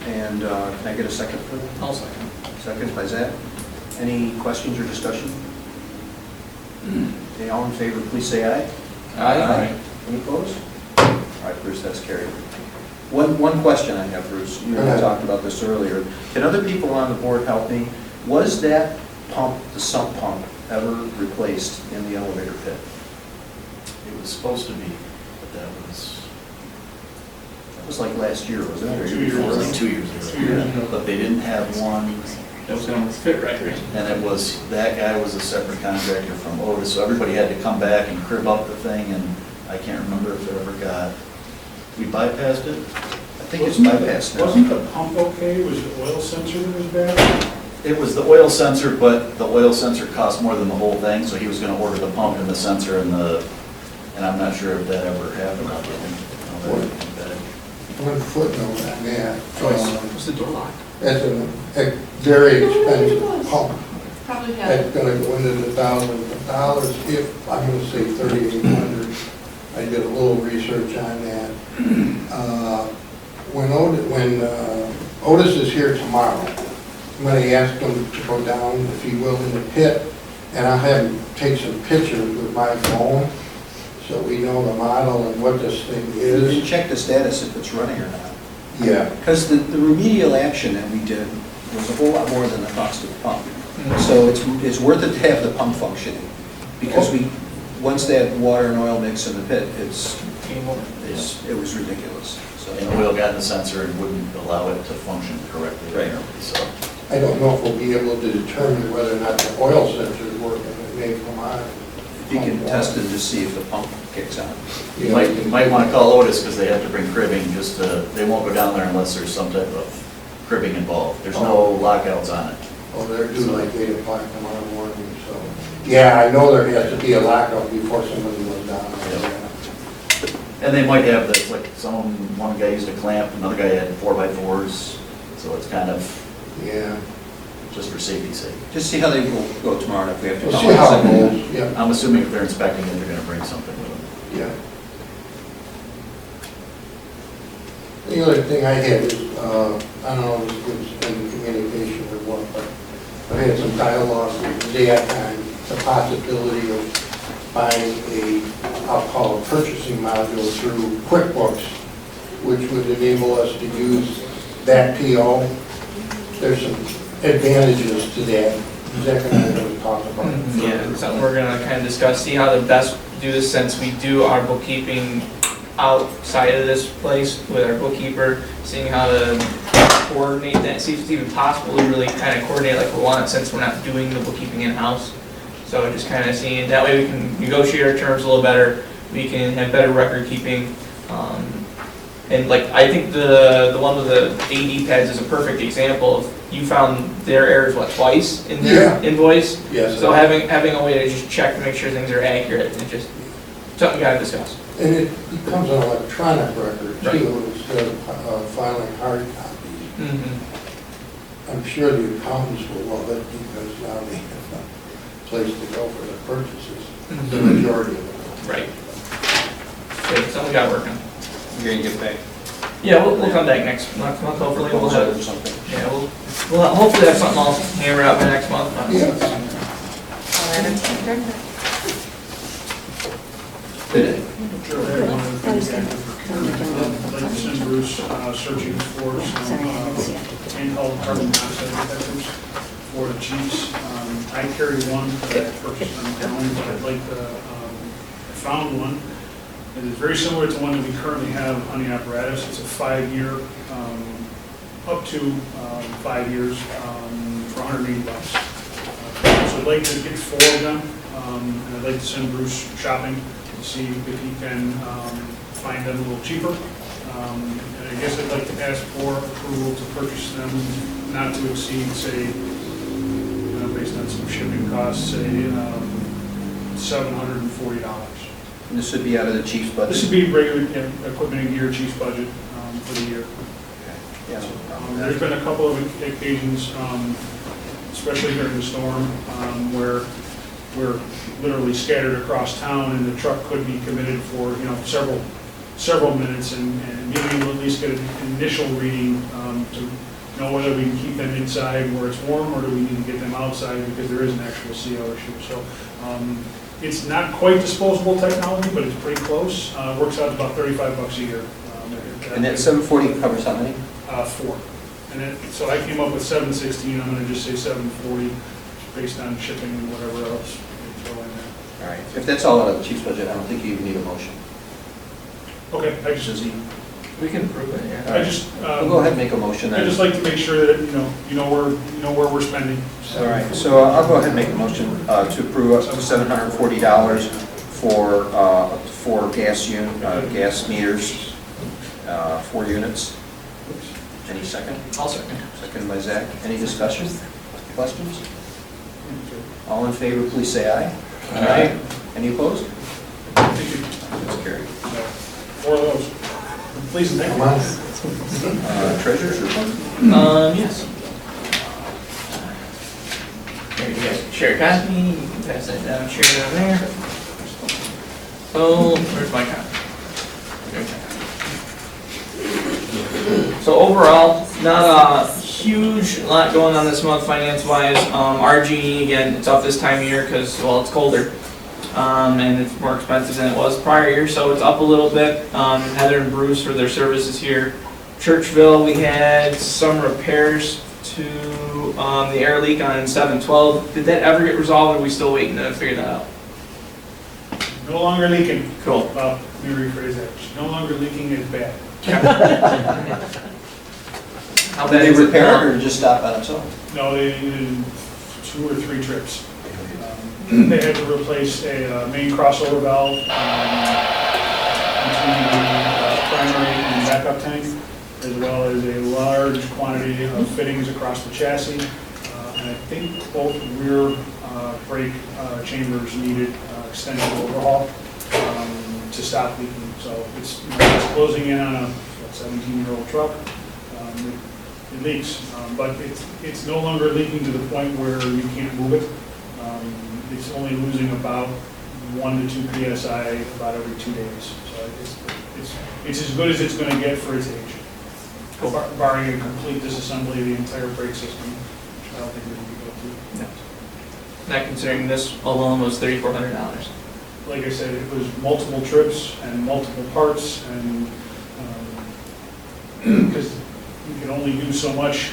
[SPEAKER 2] And can I get a second for that?
[SPEAKER 9] I'll second.
[SPEAKER 2] Second by Zach. Any questions or discussion? Okay, all in favor, please say aye.
[SPEAKER 9] Aye.
[SPEAKER 2] Any opposed? All right, Bruce, that's carried. One question I have, Bruce. You
[SPEAKER 11] Go ahead.
[SPEAKER 2] talked about this earlier. Can other people on the board help me? Was that pump, the sump pump, ever replaced in the elevator pit?
[SPEAKER 12] It was supposed to be, but that
[SPEAKER 2] That was like last year, wasn't it? Or
[SPEAKER 10] 2
[SPEAKER 2] year
[SPEAKER 10] years
[SPEAKER 2] before?
[SPEAKER 10] ago.
[SPEAKER 12] was 2 years ago.
[SPEAKER 10] 2 years ago.
[SPEAKER 12] But they didn't have one,
[SPEAKER 9] That was gonna fit right.
[SPEAKER 12] and it was, that guy was a separate contractor from Otis, so everybody had to come back and crib up the thing, and I can't remember if it ever got, we bypassed it?
[SPEAKER 2] I think it's bypassed now.
[SPEAKER 10] Wasn't the pump okay? Was the oil sensor that was bad?
[SPEAKER 12] It was the oil sensor, but the oil sensor cost more than the whole thing, so he was gonna order the pump and the sensor and I'm not sure if that ever happened. I didn't know that.
[SPEAKER 11] One footnote on that.
[SPEAKER 9] Was the door locked?
[SPEAKER 11] That's a very expensive pump.
[SPEAKER 3] Probably had.
[SPEAKER 11] That's gonna go into the thousands of dollars, if, I'm gonna say $3,800. I did a little research on that. When Otis is here tomorrow, I'm gonna ask him to go down, if he will, in the pit, and I'll have him take some pictures with my phone, so we know the model and what this thing
[SPEAKER 2] You
[SPEAKER 11] is.
[SPEAKER 2] can check the status if it's running or not.
[SPEAKER 11] Yeah,
[SPEAKER 2] Because the remedial action that we did was a whole lot more than the cost of the pump. So it's worth it to have the pump functioning. Because once that water and oil mix in the pit, it was ridiculous. So
[SPEAKER 12] And oil got in the sensor and wouldn't allow it to function correctly, apparently, so.
[SPEAKER 11] I don't know if we'll be able to determine whether or not the oil sensor is working, it may come on.
[SPEAKER 2] if you can test it to see if the pump kicks on.
[SPEAKER 12] You might want to call Otis, because they have to bring cribbing, they won't go down there unless there's some type of cribbing involved. There's no lockouts on it.
[SPEAKER 11] Oh, they're due like 8 o'clock tomorrow morning, so. Yeah, I know there has to be a lockout before somebody goes down there.
[SPEAKER 12] And they might have this, like, one guy used a clamp, another guy had 4x4s, so it's kind of
[SPEAKER 11] Yeah.
[SPEAKER 12] just for safety's sake.
[SPEAKER 2] Just see how they will go tomorrow, if we have to
[SPEAKER 11] We'll
[SPEAKER 2] call
[SPEAKER 11] see how it
[SPEAKER 2] it.
[SPEAKER 11] goes, yeah,
[SPEAKER 12] I'm assuming if they're inspecting it, they're going to bring something with them.
[SPEAKER 11] yeah. The other thing I had is, I don't know if it's in communication or what, but I had some dialogue with Zach on the possibility of buying I'll call a purchasing module through QuickBooks, which would enable us to use that PO. There's some advantages to that. Zach and I are going to talk about it.
[SPEAKER 9] Yeah, it's something we're gonna kind of discuss, see how to best do this, since we do our bookkeeping outside of this place with our bookkeeper, seeing how to coordinate that, see if it's even possible to really kind of coordinate like we want, since we're not doing the bookkeeping in-house. So just kind of seeing, that way we can negotiate our terms a little better, we can have better record keeping. And like, I think the one with the AD pads is a perfect example of, you found their errors, what, twice in their invoice?
[SPEAKER 11] Yes.
[SPEAKER 9] So having a way to just check to make sure things are accurate, and just, something we gotta discuss.
[SPEAKER 11] And it becomes an electronic record
[SPEAKER 9] Right.
[SPEAKER 11] too, instead of filing hard copies. I'm sure the accountants will love it because now they have a place to go for the purchases, the majority of them.
[SPEAKER 9] Right. Okay, so we got working.
[SPEAKER 2] You're gonna get back.
[SPEAKER 9] Yeah, we'll come back next month, hopefully we'll
[SPEAKER 2] Or
[SPEAKER 9] have,
[SPEAKER 2] something.
[SPEAKER 9] yeah, we'll hopefully have something all hammered out by next month.
[SPEAKER 11] Yeah.
[SPEAKER 4] I'll entertain adjournment.
[SPEAKER 10] Sure, I had one other thing. I'd like to send Bruce searching for some handheld carbon monoxide detectors for the chiefs. I carry one that I purchased on my own, but I'd like to, I found one. It is very similar to one that we currently have on the apparatus. It's a 5-year, up to 5 years for $180. So I'd like to get 4 of them, and I'd like to send Bruce shopping to see if he can find them a little cheaper. And I guess I'd like to ask for approval to purchase them not to exceed, say, based on some shipping costs, say $740.
[SPEAKER 2] And this would be out of the chief's budget?
[SPEAKER 10] This would be regular equipment and gear chief's budget for the year.
[SPEAKER 2] Yeah.
[SPEAKER 10] There's been a couple of occasions, especially during the storm, where we're literally scattered across town and the truck could be committed for, several minutes and maybe we'll at least get an initial reading to know whether we can keep them inside where it's warm or do we need to get them outside because there is an actual CO issue. So it's not quite disposable technology, but it's pretty close. Works out to about $35 a year.
[SPEAKER 2] And that 740 covers how many?
[SPEAKER 10] 4. And so I came up with 716. I'm going to just say 740 based on shipping and whatever else we throw in there.
[SPEAKER 2] All right. If that's all out of the chief's budget, I don't think you even need a motion.
[SPEAKER 10] Okay, I just,
[SPEAKER 9] We can approve it, yeah.
[SPEAKER 10] I just,
[SPEAKER 2] We'll go ahead and make a motion then.
[SPEAKER 10] I just like to make sure that, you know where we're spending.
[SPEAKER 2] All right, so I'll go ahead and make a motion to approve up to $740 for gas meters, 4 units. Any second?
[SPEAKER 9] I'll second.
[SPEAKER 2] Second by Zach. Any discussion? Questions? All in favor, please say aye. Aye. Any opposed? That's carried.
[SPEAKER 10] 4 of those. Please, thank
[SPEAKER 11] Come
[SPEAKER 10] you.
[SPEAKER 11] on.
[SPEAKER 2] Treasurer's report?
[SPEAKER 9] Yes. Here, you guys can share a copy, you can pass that down, share it down there. So, where's my copy? So overall, not a huge lot going on this month finance-wise. RG, again, it's up this time of year because, well, it's colder. And it's more expensive than it was prior year, so it's up a little bit. Heather and Bruce for their services here. Churchville, we had some repairs to the air leak on 712. Did that ever get resolved, or are we still waiting to figure that out?
[SPEAKER 10] No longer leaking.
[SPEAKER 9] Cool.
[SPEAKER 10] Well, let me rephrase that. No longer leaking is bad.
[SPEAKER 9] How
[SPEAKER 2] Did
[SPEAKER 9] bad
[SPEAKER 2] they
[SPEAKER 9] is it
[SPEAKER 2] repair
[SPEAKER 9] now?
[SPEAKER 2] it or just stop on its own?
[SPEAKER 10] No, they did 2 or 3 trips. They had to replace a main crossover valve between the primary and backup tank, as well as a large quantity of fittings across the chassis. And I think both rear brake chambers needed extended overhaul to stop leaking. So it's closing in on a 17-year-old truck. It leaks, but it's no longer leaking to the point where you can't move it. It's only losing about 1 to 2 psi about every 2 days. So it's as good as it's going to get for its age. Barring a complete disassembly of the entire brake system, which I don't think we're going to be able to.
[SPEAKER 9] Not considering this alone was $3,400.
[SPEAKER 10] Like I said, it was multiple trips and multiple parts, and because you can only do so much,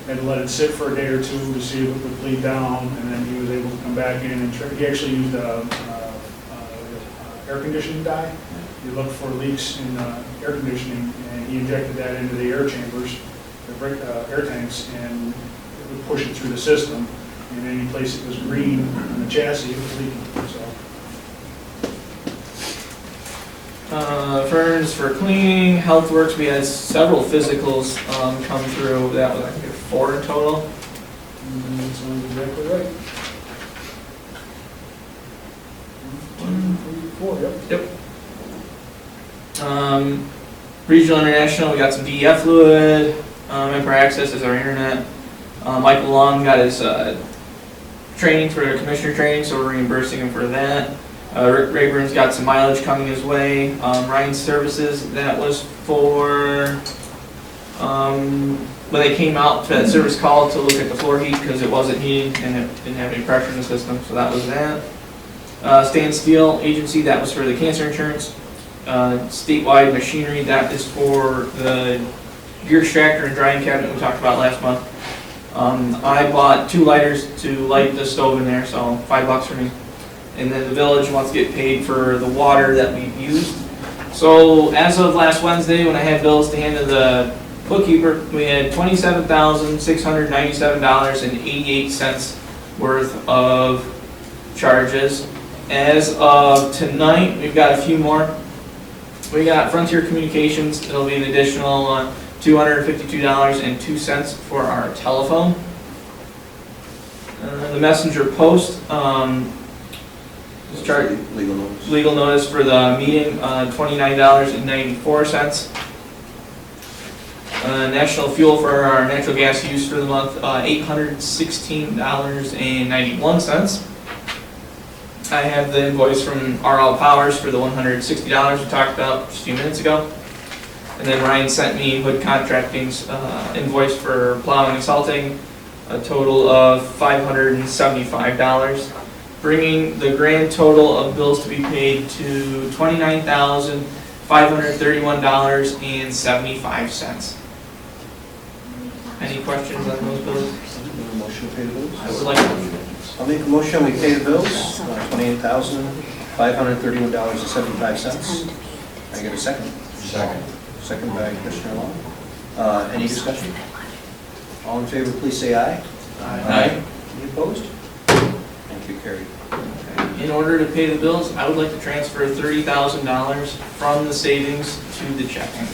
[SPEAKER 10] and let it sit for a day or 2 to see if it would bleed down, and then he was able to come back in and he actually used air conditioning dye. He looked for leaks in air conditioning, and he injected that into the air chambers, the air tanks, and it would push it through the system. And any place it was green on the chassis, it was leaking. So.
[SPEAKER 9] Furnace for cleaning, HealthWorks, we had several physicals come through. That was, I think, 4 in total.
[SPEAKER 10] That sounds exactly right. 1, 2, 3, 4, yep.
[SPEAKER 9] Regional International, we got some DEF fluid. Emperor Access is our internet. Michael Long got his training for the commissioner training, so we're reimbursing him for that. Rick Rayburn's got some mileage coming his way. Ryan's Services, that was for when they came out to that service call to look at the floor heat because it wasn't heating and it didn't have any pressure in the system, so that was that. Stan Steel Agency, that was for the cancer insurance. Statewide machinery, that is for the gear extractor and drying cabinet we talked about last month. I bought 2 lighters to light the stove in there, so $5 for me. And then the village wants to get paid for the water that we've used. So as of last Wednesday, when I had bills to hand to the bookkeeper, we had $27,697.88 worth of charges. As of tonight, we've got a few more. We got Frontier Communications, it'll be an additional $252.02 for our telephone. The Messenger Post, charge legal notice for the meeting, $29.94. National fuel for our natural gas use for the month, $816.91. I have the invoice from RL Powers for the $160 we talked about just a few minutes ago. And then Ryan sent me Hood Contracting's invoice for plowing and salting, a total of $575, bringing the grand total of bills to be paid to $29,531.75. Any questions on those bills?
[SPEAKER 2] Motion to pay the bills?
[SPEAKER 9] I would like to.
[SPEAKER 2] I'll make a motion, we pay the bills, $28,531.75. I get a second?
[SPEAKER 6] Second.
[SPEAKER 2] Second by Commissioner Long. Any discussion? All in favor, please say aye.
[SPEAKER 9] Aye.
[SPEAKER 2] Any opposed? Thank you, carried.
[SPEAKER 9] In order to pay the bills, I would like to transfer $30,000 from the savings to the checking.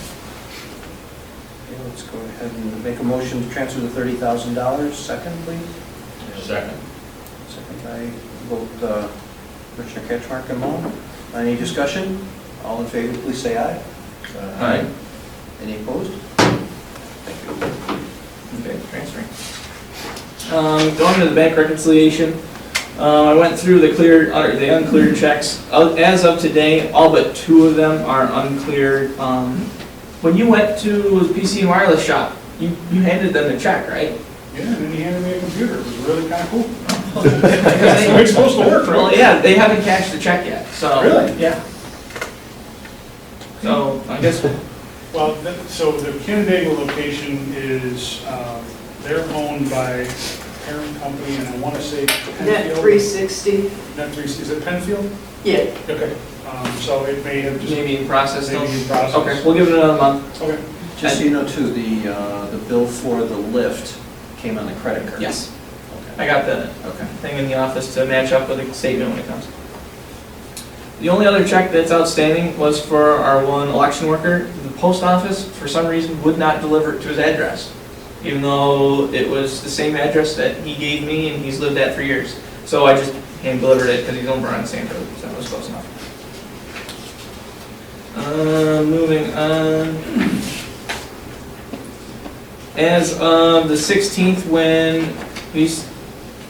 [SPEAKER 2] Okay, let's go ahead and make a motion to transfer the $30,000. Second, please.
[SPEAKER 6] Second.
[SPEAKER 2] Second by both Commissioner Ketchmark and Long. Any discussion? All in favor, please say aye.
[SPEAKER 9] Aye.
[SPEAKER 2] Any opposed? Thank you.
[SPEAKER 9] Okay, transferring. Going to the bank reconciliation. I went through the uncleared checks. As of today, all but 2 of them are uncleared. When you went to the PC and wireless shop, you handed them the check, right?
[SPEAKER 10] Yeah, and then he handed me a computer. It was really kind of cool. That's the way it's supposed to work, right?
[SPEAKER 9] Well, yeah, they haven't cashed the check yet, so.
[SPEAKER 10] Really?
[SPEAKER 9] Yeah. So, I guess,
[SPEAKER 10] Well, so the Canandaigua location is, they're owned by a parent company, and I want to say Penfield.
[SPEAKER 3] Net 360,
[SPEAKER 10] Net 360, is it Penfield?
[SPEAKER 3] yeah.
[SPEAKER 10] Okay, so it may have just.
[SPEAKER 9] maybe in process still?
[SPEAKER 10] Maybe in process.
[SPEAKER 9] Okay, we'll give it another month.
[SPEAKER 10] Okay.
[SPEAKER 2] Just so you know too, the bill for the lift came on the credit card.
[SPEAKER 9] Yes.
[SPEAKER 2] Okay.
[SPEAKER 9] I got the thing in the office to match up with the statement when it comes. The only other check that's outstanding was for our one election worker. The post office, for some reason, would not deliver it to his address, even though it was the same address that he gave me and he's lived at for years. So I just hand delivered it because he's over on the same road, so that was close enough. Moving on. As of the 16th, when these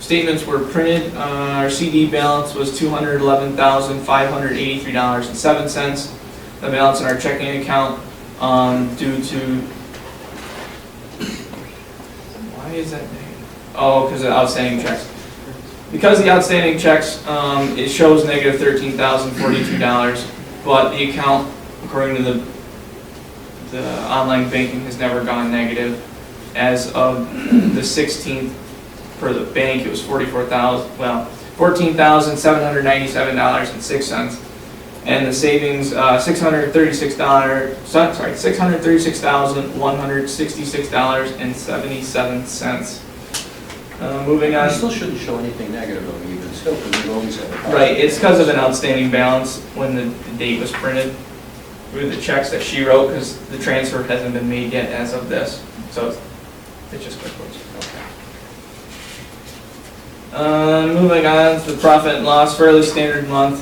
[SPEAKER 9] statements were printed, our CD balance was $211,583.07. The balance in our checking account, due to, why is that negative? Oh, because of outstanding checks. Because the outstanding checks, it shows negative $13,042, but the account, according to the online banking, has never gone negative. As of the 16th, for the bank, it was $14,797.06, and the savings, $636,166.77. Moving on.
[SPEAKER 2] You still shouldn't show anything negative though, even still, because you always have a problem.
[SPEAKER 9] Right, it's because of an outstanding balance when the date was printed with the checks that she wrote, because the transfer hasn't been made yet as of this, so it's just QuickBooks. Moving on to the profit and loss, fairly standard month.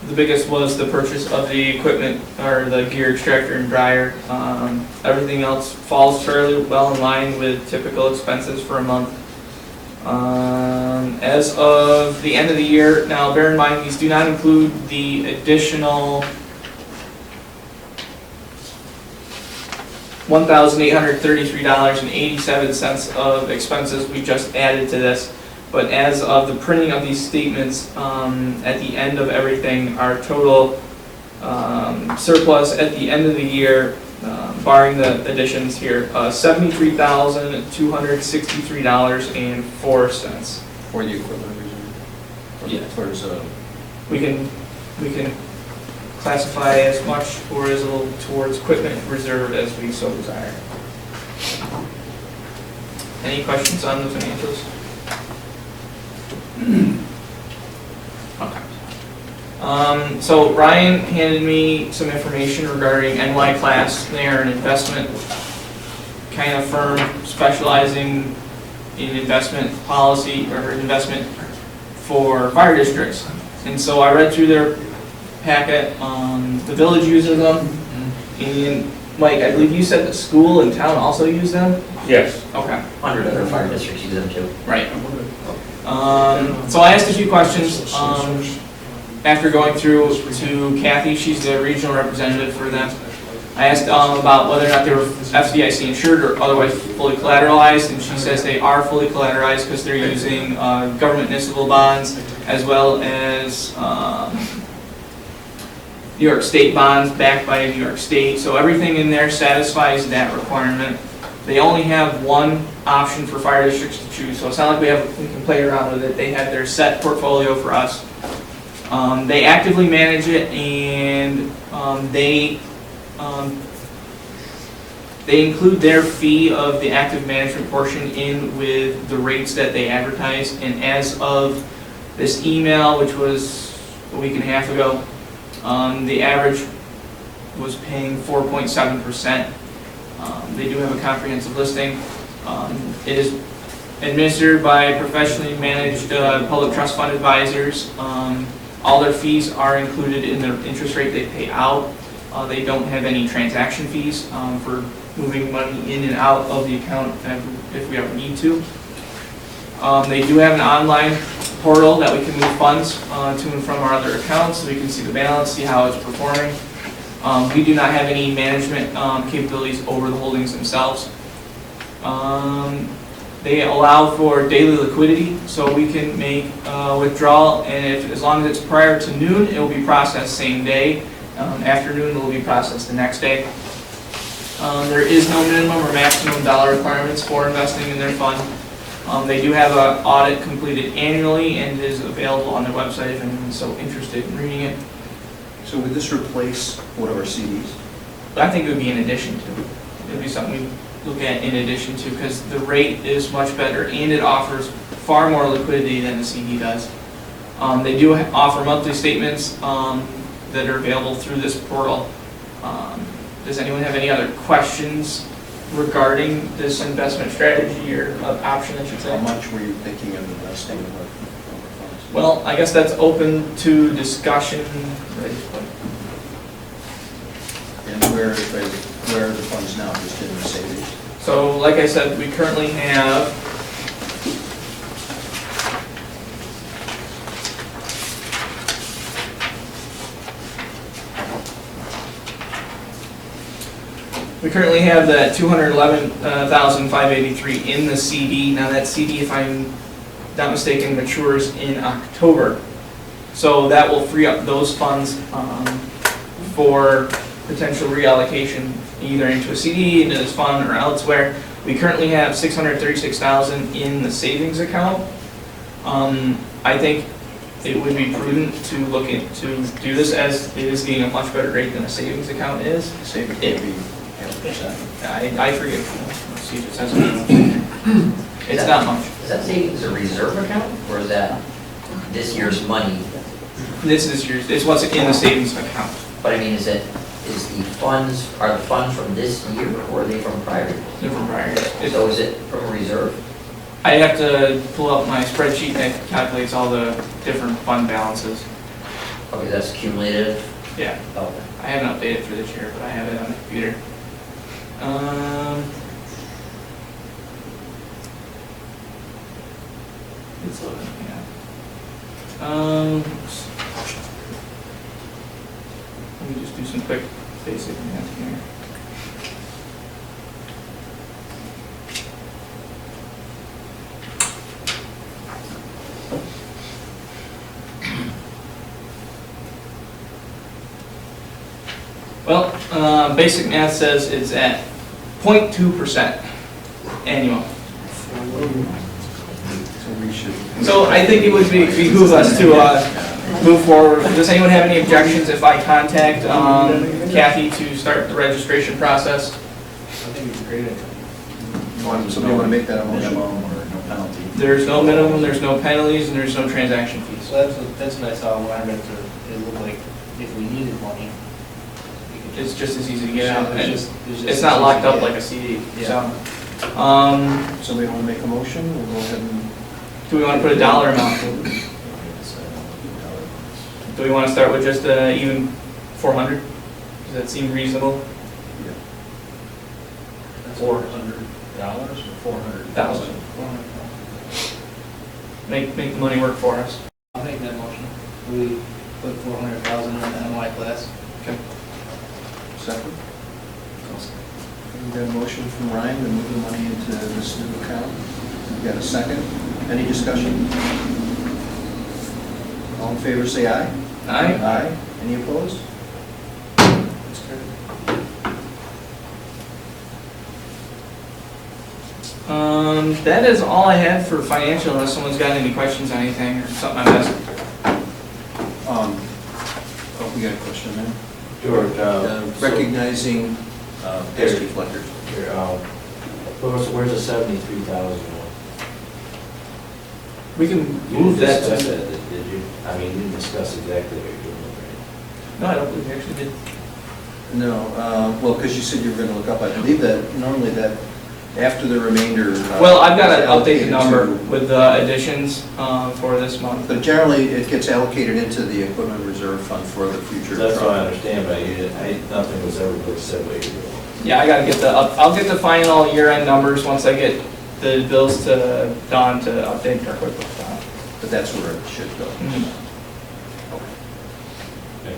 [SPEAKER 9] the biggest was the purchase of the equipment, or the gear extractor and dryer. Everything else falls fairly well in line with typical expenses for a month. As of the end of the year, now bear in mind, these do not include the additional $1,833.87 of expenses we just added to this. But as of the printing of these statements, at the end of everything, our total surplus at the end of the year, barring the additions here, $73,263.04.
[SPEAKER 1] For the equipment reserve?
[SPEAKER 9] Yeah.
[SPEAKER 1] Towards,
[SPEAKER 9] We can classify as much or as little towards equipment reserve as we so desire. Any questions on the financials? Okay. So Ryan handed me some information regarding NY Class. They are an investment kind of firm specializing in investment policy or investment for fire districts. And so I read through their packet. The village uses them. And Mike, I believe you said the school and town also use them?
[SPEAKER 6] Yes.
[SPEAKER 9] Okay.
[SPEAKER 13] 100 other fire districts use them too.
[SPEAKER 9] Right. So I asked a few questions after going through to Kathy. She's the regional representative for them. I asked about whether or not they were FDIC insured or otherwise fully collateralized, and she says they are fully collateralized because they're using government municipal bonds as well as New York State bonds backed by New York State. So everything in there satisfies that requirement. They only have one option for fire districts to choose, so it's not like we can play around with it. They have their set portfolio for us. They actively manage it, and they include their fee of the active management portion in with the rates that they advertise. And as of this email, which was a week and a half ago, the average was paying 4.7%. They do have a comprehensive listing. It is administered by professionally managed public trust fund advisors. All their fees are included in the interest rate they pay out. They don't have any transaction fees for moving money in and out of the account if we ever need to. They do have an online portal that we can move funds to and from our other accounts, so we can see the balance, see how it's performing. We do not have any management capabilities over the holdings themselves. They allow for daily liquidity, so we can make withdrawal, and as long as it's prior to noon, it will be processed same day. Afternoon, it will be processed the next day. There is no minimum or maximum dollar requirements for investing in their fund. They do have an audit completed annually and is available on their website if anyone's so interested in reading it.
[SPEAKER 1] so would this replace one of our CDs?
[SPEAKER 9] I think it would be in addition to. It would be something we look at in addition to, because the rate is much better and it offers far more liquidity than the CD does. They do offer monthly statements that are available through this portal. Does anyone have any other questions regarding this investment strategy or option, I should say?
[SPEAKER 1] How much were you thinking of investing in what funds?
[SPEAKER 9] Well, I guess that's open to discussion.
[SPEAKER 1] And where are the funds now, just in the savings?
[SPEAKER 9] So, like I said, we currently have that 211,583 in the CD. Now that CD, if I'm not mistaken, matures in October. So that will free up those funds for potential reallocation either into a CD, into this fund, or elsewhere. We currently have $636,000 in the savings account. I think it would be prudent to look into do this, as it is getting a much better rate than a savings account is.
[SPEAKER 1] Savings would be 0.5%.
[SPEAKER 9] I forget. Let's see if it says it's not much.
[SPEAKER 13] Is that savings a reserve account, or is that this year's money?
[SPEAKER 9] This is it's what's in the savings account.
[SPEAKER 13] But I mean, are the funds from this year, or are they from prior years?
[SPEAKER 9] They're from prior years.
[SPEAKER 13] So is it from a reserve?
[SPEAKER 9] I have to pull up my spreadsheet that calculates all the different fund balances.
[SPEAKER 13] Okay, that's cumulative.
[SPEAKER 9] Yeah,
[SPEAKER 13] Okay.
[SPEAKER 9] I haven't updated for this year, but I have it on the computer. It's loading, yeah. Let me just do some quick basic math here. Well, basic math says it's at 0.2% annual.
[SPEAKER 2] So we should.
[SPEAKER 9] So I think it would behoove us to move forward. Does anyone have any objections if I contact Kathy to start the registration process?
[SPEAKER 8] I think it's a great idea.
[SPEAKER 2] Somebody want to make that a motion?
[SPEAKER 12] Minimum or no penalty.
[SPEAKER 9] There's no minimum, there's no penalties, and there's no transaction fees.
[SPEAKER 8] So that's what I saw when I read through it. It looked like if we needed money, we could
[SPEAKER 9] It's just as easy to get out, and it's
[SPEAKER 8] not
[SPEAKER 9] not locked up like a CD, so.
[SPEAKER 2] Somebody want to make a motion? We'll go ahead and.
[SPEAKER 9] Do we want to put a dollar amount? Do we want to start with just even 400? Does that seem reasonable?
[SPEAKER 8] That's $400 or
[SPEAKER 9] 1,000. Make the money work for us.
[SPEAKER 8] I'll make that motion. We put 400,000 in the NY class.
[SPEAKER 2] Second? We got a motion from Ryan to move the money into this new account. We got a second. Any discussion? All in favor, say aye.
[SPEAKER 9] Aye.
[SPEAKER 2] Aye. Any opposed? That's carried.
[SPEAKER 9] That is all I had for financial, unless someone's got any questions on anything or something I missed.
[SPEAKER 2] Oh, we got a question there.
[SPEAKER 14] George,
[SPEAKER 2] Recognizing gas reflectors.
[SPEAKER 14] where's the 73,000?
[SPEAKER 9] We can
[SPEAKER 14] You
[SPEAKER 9] move
[SPEAKER 14] didn't
[SPEAKER 9] that.
[SPEAKER 14] discuss that, did you? I mean, you didn't discuss exactly what you're doing,
[SPEAKER 9] No, I don't believe we actually did.
[SPEAKER 2] No, well, because you said you were going to look up, I believe that normally that after the remainder.
[SPEAKER 9] Well, I've got
[SPEAKER 2] is
[SPEAKER 9] to update the
[SPEAKER 2] allocated
[SPEAKER 9] number
[SPEAKER 2] to-
[SPEAKER 9] with the additions for this month.
[SPEAKER 2] But generally, it gets allocated into the equipment reserve fund for the future.
[SPEAKER 14] right? That's
[SPEAKER 2] truck.
[SPEAKER 14] what I understand, but nothing was ever really said what you're doing.
[SPEAKER 9] Yeah, I got to get I'll get the final year-end numbers once I get the bills to Don to update our QuickBooks.
[SPEAKER 2] But that's where it should go.
[SPEAKER 9] Mhm.
[SPEAKER 2] Okay.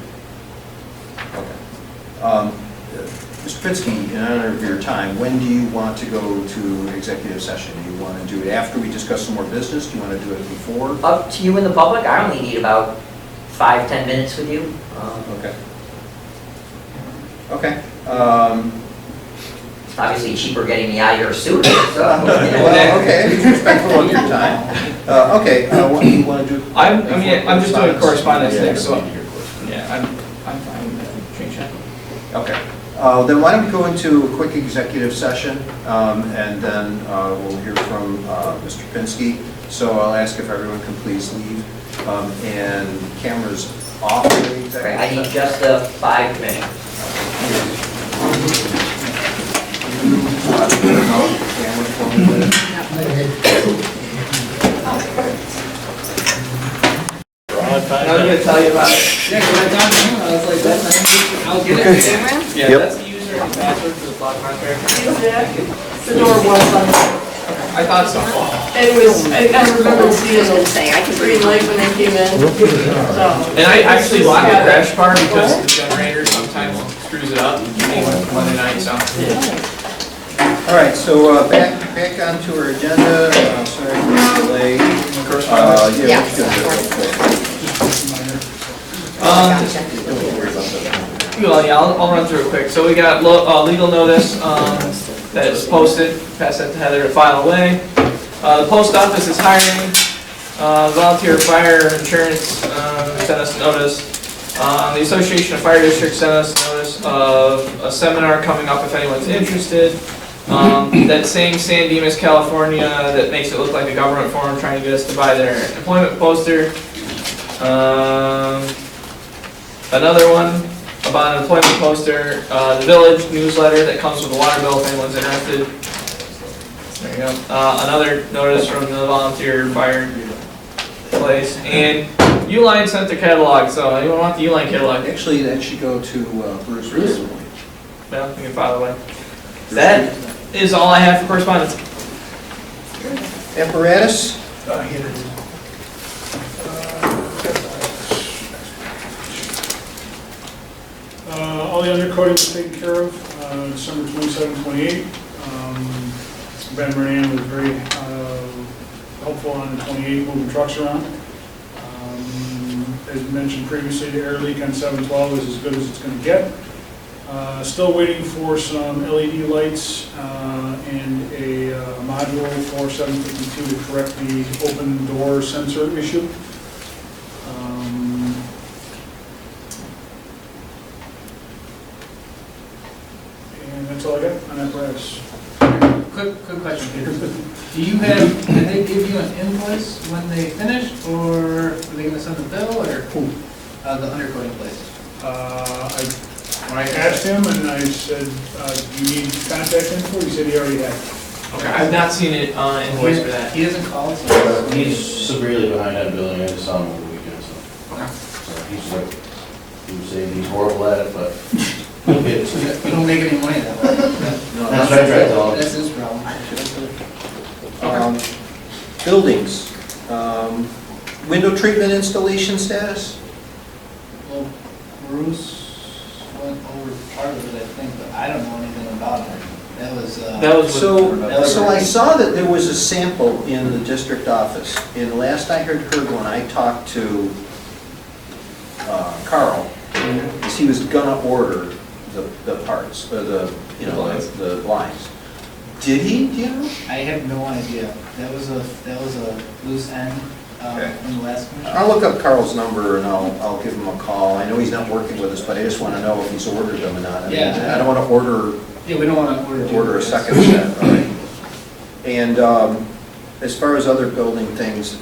[SPEAKER 2] Mr. Pinsky, in honor of your time, when do you want to go to executive session? Do you want to do it after we discuss some more business? Do you want to do it before?
[SPEAKER 13] Up to you and the public, I only need about 5-10 minutes with you.
[SPEAKER 2] Okay. Okay.
[SPEAKER 13] It's obviously cheaper getting me out of here sooner, so.
[SPEAKER 2] Well, okay, be respectful of your time. Okay, what do you want to do?
[SPEAKER 9] I'm just doing correspondence
[SPEAKER 2] Yeah,
[SPEAKER 9] next, so,
[SPEAKER 2] you need your correspondence.
[SPEAKER 9] yeah, I'm fine with that, change that.
[SPEAKER 2] Okay, then why don't we go into a quick executive session, and then we'll hear from Mr. Pinsky. So I'll ask if everyone can please leave, and cameras off for the executive
[SPEAKER 13] Right, I need
[SPEAKER 2] session.
[SPEAKER 13] just the 5 commissioners.
[SPEAKER 2] Camera for me, please.
[SPEAKER 9] I was gonna tell you about it. Yeah, because I got it, I was like, I'll get it. Yeah,
[SPEAKER 7] Yep.
[SPEAKER 9] that's the user and password for the plot contract.
[SPEAKER 3] The door was unlocked.
[SPEAKER 9] I thought so.
[SPEAKER 3] It was, I remember seeing the green light when I came in, so.
[SPEAKER 9] And I actually locked the crash bar because the generator sometimes screws it up, Monday night, so.
[SPEAKER 2] All right, so back onto our agenda. Sorry for the delay.
[SPEAKER 9] Correspondence?
[SPEAKER 2] Yeah, let's do it.
[SPEAKER 9] Well, yeah, I'll run through it quick. So we got legal notice that is posted, pass that to Heather to file away. The post office is hiring, volunteer fire insurance sent us notice. The Association of Fire Districts sent us notice of a seminar coming up if anyone's interested. That same San Dimas, California, that makes it look like a government forum trying to get us to buy their employment poster. Another one about an employment poster, the village newsletter that comes with a water bill if anyone's interested. There you go. Another notice from the volunteer fire place. And Uline sent the catalog, so anyone want the Uline catalog?
[SPEAKER 2] Actually, that should go to Bruce.
[SPEAKER 9] Well, we can file away. That is all I have for correspondence.
[SPEAKER 2] Apparatus?
[SPEAKER 10] Here it is. All the undercoating was taken care of, December 27, 28. Ben Moran was very helpful on the 28, moving trucks around. As mentioned previously, the air leak on 712 is as good as it's going to get. Still waiting for some LED lights and a module for 752 to correct the open door sensor issue. And that's all I got on apparatus.
[SPEAKER 8] Quick question, Peter. Do you have, did they give you an invoice when they finished, or are they gonna send a bill, or? The undercoating place.
[SPEAKER 10] When I asked him and I said, do you need contact info? He said he already had it.
[SPEAKER 9] Okay, I've not seen it invoice for that.
[SPEAKER 8] He hasn't called, so.
[SPEAKER 14] He's severely behind on billing, I just saw him over the weekend, so.
[SPEAKER 9] Okay.
[SPEAKER 14] So he's like, he was saying he's horrible at it, but he'll get it.
[SPEAKER 8] You don't make any money that way.
[SPEAKER 14] That's what I tried to tell him.
[SPEAKER 8] That's his problem.
[SPEAKER 2] Buildings. Window treatment installation status?
[SPEAKER 8] Well, Bruce went over part of it, I think, but I don't know anything about it. That was,
[SPEAKER 2] So I saw that there was a sample in the district office, and last I heard when I talked to Carl, is he was gonna order the parts, or the blinds. Did he, do you know?
[SPEAKER 8] I have no idea. That was a loose end in the last commission.
[SPEAKER 2] I'll look up Carl's number and I'll give him a call. I know he's not working with us, but I just want to know if he's ordered them or not. I mean,
[SPEAKER 8] Yeah.
[SPEAKER 2] I don't want to order
[SPEAKER 8] Yeah, we don't want to
[SPEAKER 2] order a second set, right? And as far as other building things,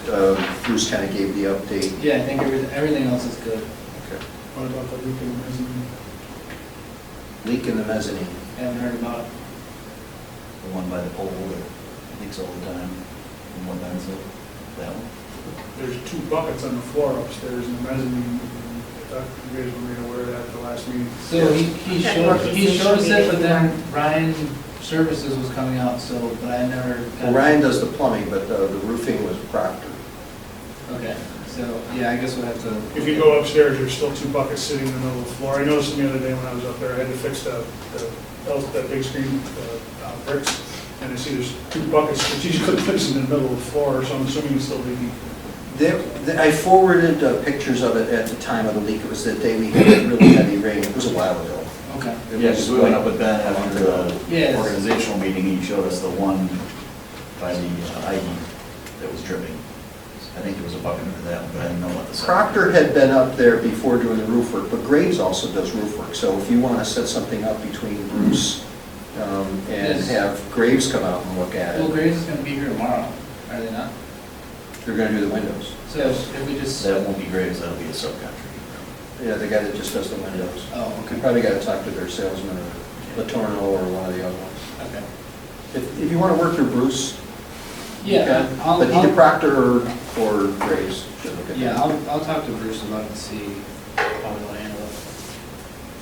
[SPEAKER 2] Bruce kind of gave the update.
[SPEAKER 8] Yeah, I think everything else is good.
[SPEAKER 2] Okay.
[SPEAKER 10] What about the leak in the mezzanine?
[SPEAKER 2] Leak in the mezzanine.
[SPEAKER 8] I haven't heard about it.
[SPEAKER 12] The one by the pole that leaks all the time, and one that's that one.
[SPEAKER 10] There's 2 buckets on the floor upstairs in the mezzanine. I thought you guys were made aware of that at the last meeting.
[SPEAKER 8] So he showed us it, but then Ryan Services was coming out, so, but I never.
[SPEAKER 2] Well, Ryan does the plumbing, but the roofing was Proctor.
[SPEAKER 8] Okay, so, yeah, I guess we'll have to.
[SPEAKER 10] If you go upstairs, there's still 2 buckets sitting in the middle of the floor. I noticed them the other day when I was up there. I had to fix that big screen bricks, and I see there's 2 buckets strategically placed in the middle of the floor, so I'm assuming it's still leaking.
[SPEAKER 2] I forwarded pictures of it at the time of the leak. It was the day we had a really heavy rain. It was a while ago.
[SPEAKER 8] Okay.
[SPEAKER 12] Yeah, because we went up with Ben after the
[SPEAKER 8] Yes.
[SPEAKER 12] organizational meeting, he showed us the one by the ID that was dripping. I think it was a bucket for that one, but I didn't know what the.
[SPEAKER 2] Proctor had been up there before doing the roof work, but Graves also does roof work. So if you want to set something up between Bruce and
[SPEAKER 8] Yes.
[SPEAKER 2] have Graves come out and look at
[SPEAKER 8] Well,
[SPEAKER 2] it,
[SPEAKER 8] Graves is gonna be here tomorrow, are they not?
[SPEAKER 2] they're going to do the windows.
[SPEAKER 8] So if we just.
[SPEAKER 12] That won't be Graves, that'll be a subcontractor.
[SPEAKER 2] Yeah, the guy that just does the windows.
[SPEAKER 8] Oh,
[SPEAKER 2] You
[SPEAKER 8] okay.
[SPEAKER 2] probably got to talk to their salesman or Latorno or one of the other ones.
[SPEAKER 8] Okay.
[SPEAKER 2] If you want to work through Bruce, you
[SPEAKER 8] Yeah,
[SPEAKER 2] can. But either Proctor or Graves should look at it.
[SPEAKER 8] Yeah, I'll talk to Bruce about it and see how we'll handle it.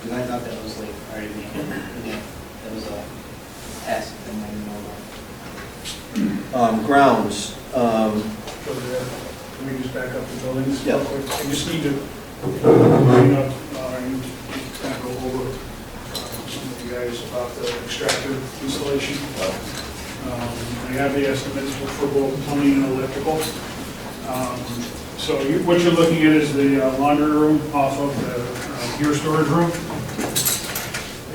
[SPEAKER 8] Because I thought that was like already being handled. Again, that was a task thing I didn't know about.
[SPEAKER 2] Grounds.
[SPEAKER 10] Over there. Let me just back up the buildings
[SPEAKER 2] Yeah.
[SPEAKER 10] real quick. I just need to bring up, and kind of go over some of you guys about the extractor installation. I have the estimates for both plumbing and electrical. So what you're looking at is the laundry room off of the gear storage room.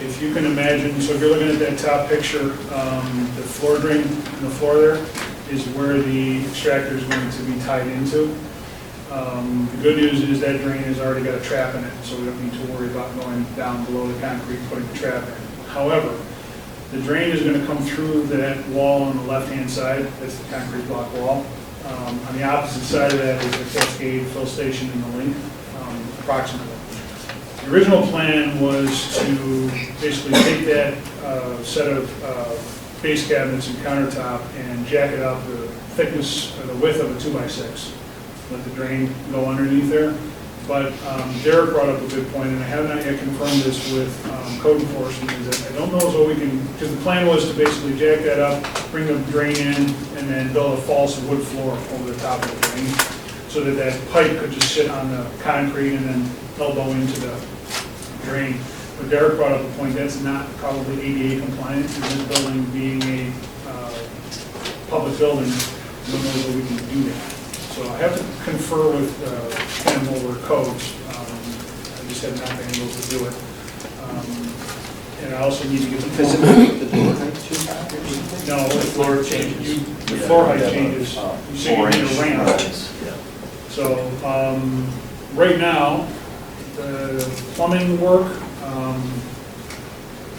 [SPEAKER 10] If you can imagine, so if you're looking at that top picture, the floor drain in the floor there is where the extractor is going to be tied into. The good news is that drain has already got a trap in it, so we don't need to worry about going down below the concrete, putting the trap in. However, the drain is going to come through that wall on the left-hand side, that's the concrete block wall. On the opposite side of that is the cascade fill station in the link, approximately. The original plan was to basically take that set of base cabinets and countertop and jack it up the thickness or the width of a 2x6. let the drain go underneath there. But Derek brought up a good point, and I have not yet confirmed this with code enforcement, is that I don't know what we can, because the plan was to basically jack that up, bring the drain in, and then build a false wood floor over the top of the drain, so that that pipe could just sit on the concrete and then elbow into the drain. But Derek brought up a point, that's not probably ADA compliant, and this building being a public building, I don't know that we can do that. So I have to confer with Ken over codes. I just have not been able to do it. And I also need to get the.
[SPEAKER 2] Because it would the door height too high or something?
[SPEAKER 10] No, the
[SPEAKER 9] Floor changes.
[SPEAKER 10] The floor height changes. You say you need a ramp.
[SPEAKER 12] Yeah.
[SPEAKER 10] So, right now, the plumbing work,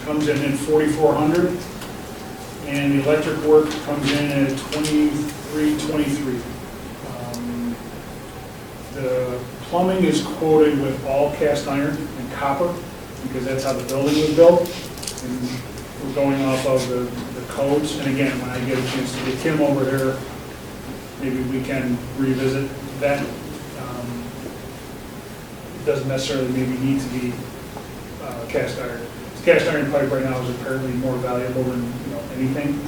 [SPEAKER 10] comes in at 4,400, and the electric work comes in at 2,323. The plumbing is quoted with all cast iron and copper, because that's how the building was built, and we're going off of the codes. And again, when I get a chance to get Kim over here, maybe we can revisit that. It doesn't necessarily maybe need to be cast iron. Cast iron pipe right now is apparently more valuable than anything.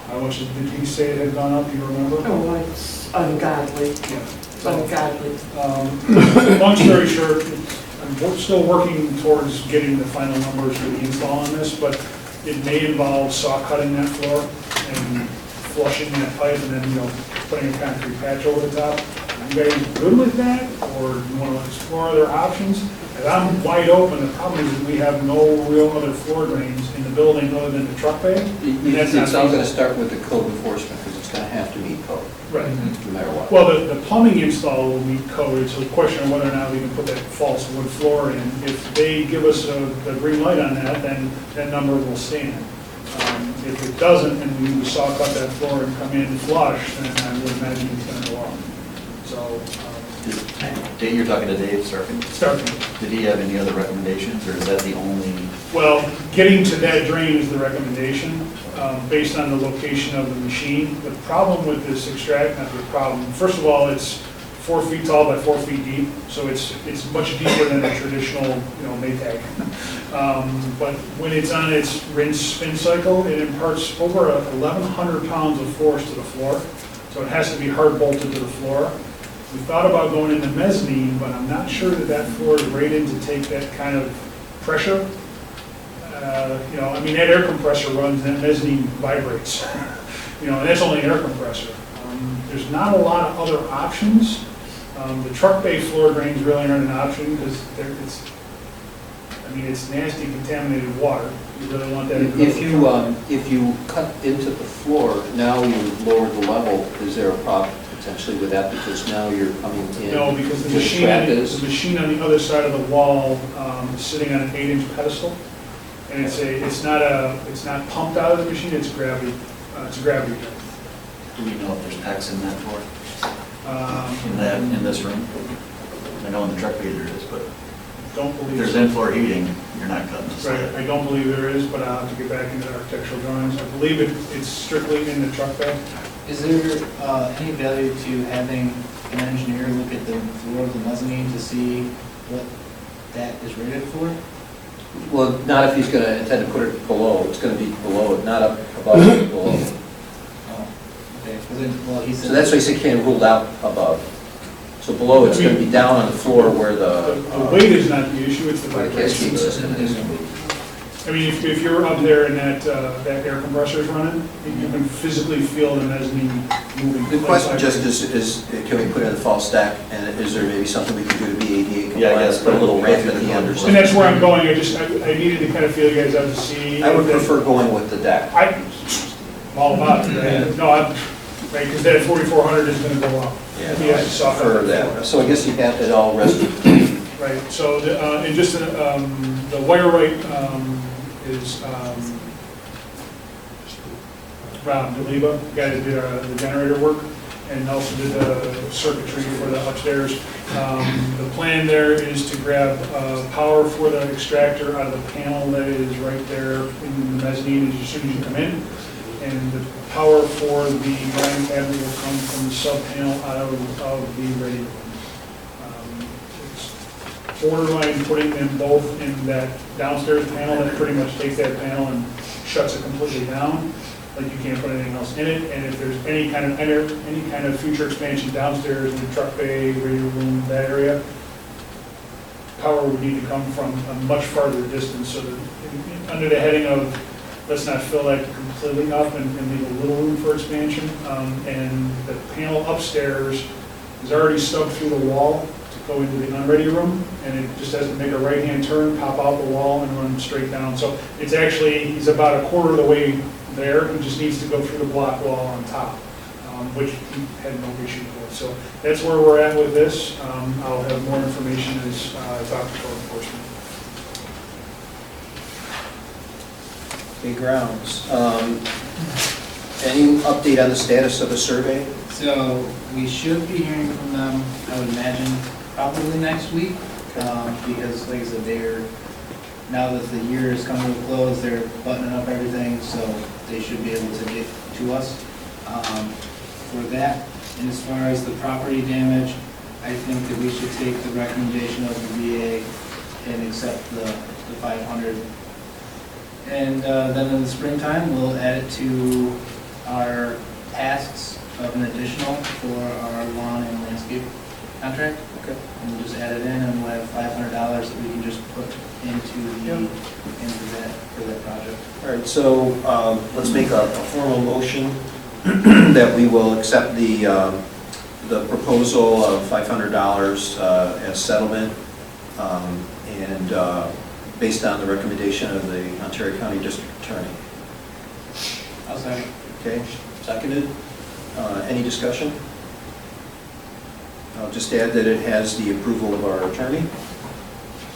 [SPEAKER 10] How much did he say it had gone up, do you remember?
[SPEAKER 3] Oh, it's ungodly,
[SPEAKER 10] Yeah.
[SPEAKER 3] it's ungodly.
[SPEAKER 10] Long story short, I'm still working towards getting the final numbers for the install on this, but it may involve saw cutting that floor and flushing that pipe and then, putting a concrete patch over the top. Are you guys good with that, or do you want to explore other options? Because I'm wide open. The problem is that we have no real other floor drains in the building other than the truck bay. And that's not
[SPEAKER 2] It's all going to
[SPEAKER 10] feasible.
[SPEAKER 2] start with the code enforcement, because it's going to have to meet code,
[SPEAKER 10] Right.
[SPEAKER 2] no matter what.
[SPEAKER 10] Well, the plumbing install will meet code, so the question of whether or not we can put that false wood floor in, if they give us a green light on that, then that number will stand. If it doesn't, and we need to saw cut that floor and come in flush, then I would imagine it's going to go up. So,
[SPEAKER 12] Dave, you're talking to Dave Starkin?
[SPEAKER 10] starting.
[SPEAKER 12] Did he have any other recommendations, or is that the only?
[SPEAKER 10] Well, getting to that drain is the recommendation, based on the location of the machine. The problem with this not the problem, first of all, it's 4 feet tall by 4 feet deep, so it's much deeper than a traditional, Maytag. But when it's on its rinse spin cycle, it imparts over 1,100 pounds of force to the floor, so it has to be hard bolted to the floor. We thought about going into mezzanine, but I'm not sure that floor is rated to take that kind of pressure. That air compressor runs, and that mezzanine vibrates. And that's only an air compressor. There's not a lot of other options. The truck bay floor drains really aren't an option, because it's nasty contaminated water. You really want that in the
[SPEAKER 2] If you cut into the floor, now you lower the level, is there a problem potentially with that, because now you're coming in?
[SPEAKER 10] No, because the
[SPEAKER 2] where
[SPEAKER 10] machine,
[SPEAKER 2] track is?
[SPEAKER 10] the machine on the other side of the wall is sitting on an 8-inch pedestal, and it's not pumped out of the machine. It's gravity. It's a gravity drain.
[SPEAKER 12] Do we know if there's PEX in that floor?
[SPEAKER 10] Um,
[SPEAKER 12] In this room? I know in the truck bay there is, but
[SPEAKER 10] Don't
[SPEAKER 12] if
[SPEAKER 10] believe
[SPEAKER 12] there's
[SPEAKER 10] so.
[SPEAKER 12] in-floor heating, you're not cutting the
[SPEAKER 10] Right,
[SPEAKER 12] slab.
[SPEAKER 10] I don't believe there is, but I'll have to get back into the architectural drawings. I believe it's strictly in the truck bay.
[SPEAKER 8] Is there any value to having an engineer look at the floor of the mezzanine to see what that is rated for?
[SPEAKER 2] Well, not if he's going to intend to put it below, it's going to be below it, not up above it, below.
[SPEAKER 8] Oh, okay, 'cause then, well, he said.
[SPEAKER 2] So that's why he said can't ruled out above. So below, it's going to be down on the floor where
[SPEAKER 10] The
[SPEAKER 2] the
[SPEAKER 10] weight is not the issue, it's the
[SPEAKER 2] where the cascade
[SPEAKER 10] vibration.
[SPEAKER 2] system is.
[SPEAKER 10] If you're up there and that air compressor is running, you can physically feel the mezzanine moving.
[SPEAKER 2] The question just is, can we put in a false stack, and is there maybe something we can do to be ADA compliant?
[SPEAKER 12] Yeah, I guess,
[SPEAKER 2] Put a little ramp at the end or
[SPEAKER 10] And
[SPEAKER 2] something.
[SPEAKER 10] that's where I'm going, I needed to kind of feel you guys out to see.
[SPEAKER 2] I would prefer going with the deck.
[SPEAKER 10] I'm all about it, right? No, right, because that 4,400 is going to go up.
[SPEAKER 2] Yeah,
[SPEAKER 10] He has to soften
[SPEAKER 2] for that. So I guess you have it all rested.
[SPEAKER 10] Right, so, and just the wire right is Rob DeLiba, the guy that did the generator work, and also did the circuitry for the upstairs. The plan there is to grab power for the extractor out of the panel that is right there in the mezzanine as soon as you come in. and the power for the line cabinet will come from the sub-panel out of the ready room. It's borderline putting them both in that downstairs panel, that pretty much takes that panel and shuts it completely down, like you can't put anything else in it, and if there's any kind of future expansion downstairs in the truck bay, radio room, that area, power would need to come from a much farther distance, so that under the heading of let's not fill that completely up and leave a little room for expansion. And the panel upstairs is already stubbed through the wall to go into the unready room, and it just has to make a right-hand turn, pop out the wall, and run straight down. So it's actually, he's about a quarter of the way there. He just needs to go through the block wall on top, which he had no issue with. So that's where we're at with this. I'll have more information as I talk to code enforcement.
[SPEAKER 2] Okay, grounds. Any update on the status of the survey?
[SPEAKER 8] So we should be hearing from them, I would imagine, probably next week, because like I said, now that the year is coming to a close, they're buttoning up everything, so they should be able to get to us for that. And as far as the property damage, I think that we should take the recommendation of the VA and accept the 500. And then in the springtime, we'll add it to our tasks of an additional for our lawn and landscape contract.
[SPEAKER 2] Okay.
[SPEAKER 8] And we'll just add it in, and we'll have $500 that we can just put into that for that project.
[SPEAKER 2] All right, so let's make a formal motion that we will accept the proposal of $500 as settlement, and based on the recommendation of the Ontario County District Attorney.
[SPEAKER 8] I'll second.
[SPEAKER 2] Okay, seconded. Any discussion? I'll just add that it has the approval of our attorney.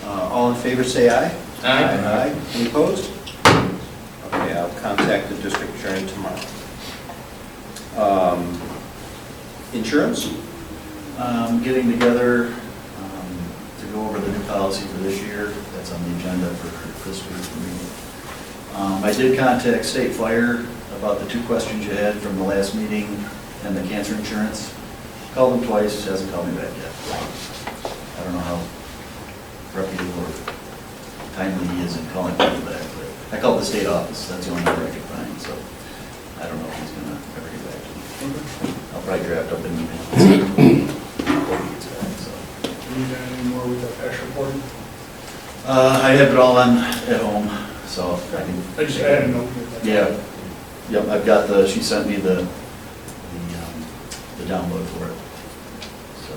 [SPEAKER 2] All in favor say aye.
[SPEAKER 9] Aye.
[SPEAKER 2] Any opposed? Okay, I'll contact the district attorney tomorrow. Insurance?
[SPEAKER 12] Getting together to go over the new policy for this year. That's on the agenda for this week's meeting. I did contact State Fire about the 2 questions you had from the last meeting and the cancer insurance. Called them twice, hasn't called me back yet. I don't know how reputable or timely he is in calling people back, but I called the state office, that's the only number I could find, so I don't know if he's gonna ever get back to me. I'll probably draft up an email. Before he gets back, so.
[SPEAKER 10] Do you need any more with that PESH reporting?
[SPEAKER 12] I have it all on at home, so I can.
[SPEAKER 10] I just added a note with that.
[SPEAKER 12] Yeah, yep, I've got she sent me the download for it. So,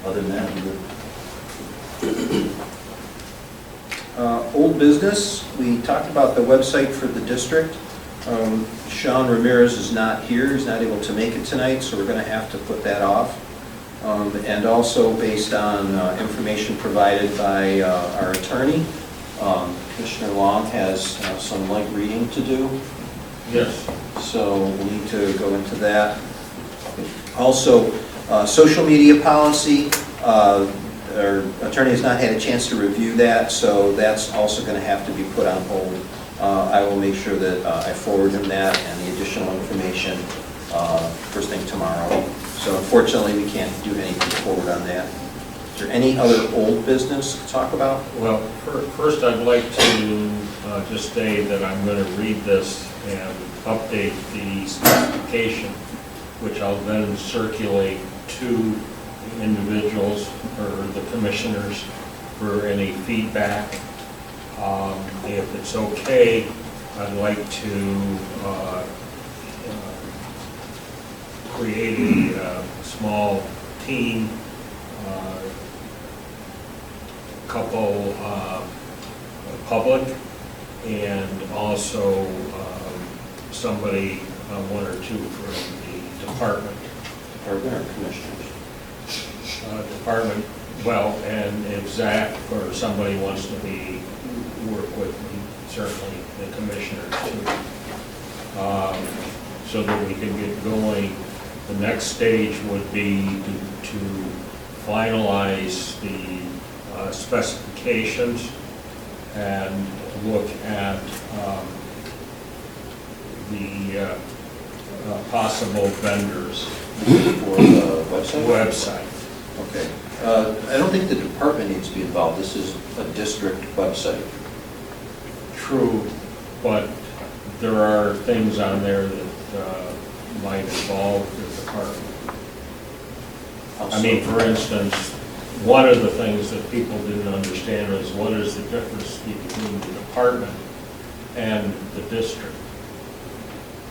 [SPEAKER 12] other than that, I'm good.
[SPEAKER 2] Old business, we talked about the website for the district. Sean Ramirez is not here, he's not able to make it tonight, so we're going to have to put that off. And also based on information provided by our attorney, Commissioner Long has some light reading to do.
[SPEAKER 6] Yes.
[SPEAKER 2] So we'll need to go into that. Also, social media policy, our attorney has not had a chance to review that, so that's also going to have to be put on hold. I will make sure that I forward him that and the additional information first thing tomorrow. So unfortunately, we can't do anything forward on that. Is there any other old business to talk about?
[SPEAKER 6] Well, first I'd like to just say that I'm going to read this and update the specification, which I'll then circulate to individuals or the commissioners for any feedback. If it's okay, I'd like to create a small team, couple public, and also somebody, 1 or 2 from the department.
[SPEAKER 2] Department or commissioners?
[SPEAKER 6] Department, well, and if Zach or somebody wants to work with me, certainly the commissioners too, so that we can get going. The next stage would be to finalize the specifications and look at the possible vendors
[SPEAKER 2] For the website?
[SPEAKER 6] website.
[SPEAKER 2] Okay. I don't think the department needs to be involved. This is a district website.
[SPEAKER 6] True, but there are things on there that might involve the department. I mean, for instance, one of the things that people didn't understand is what is the difference between the department and the district?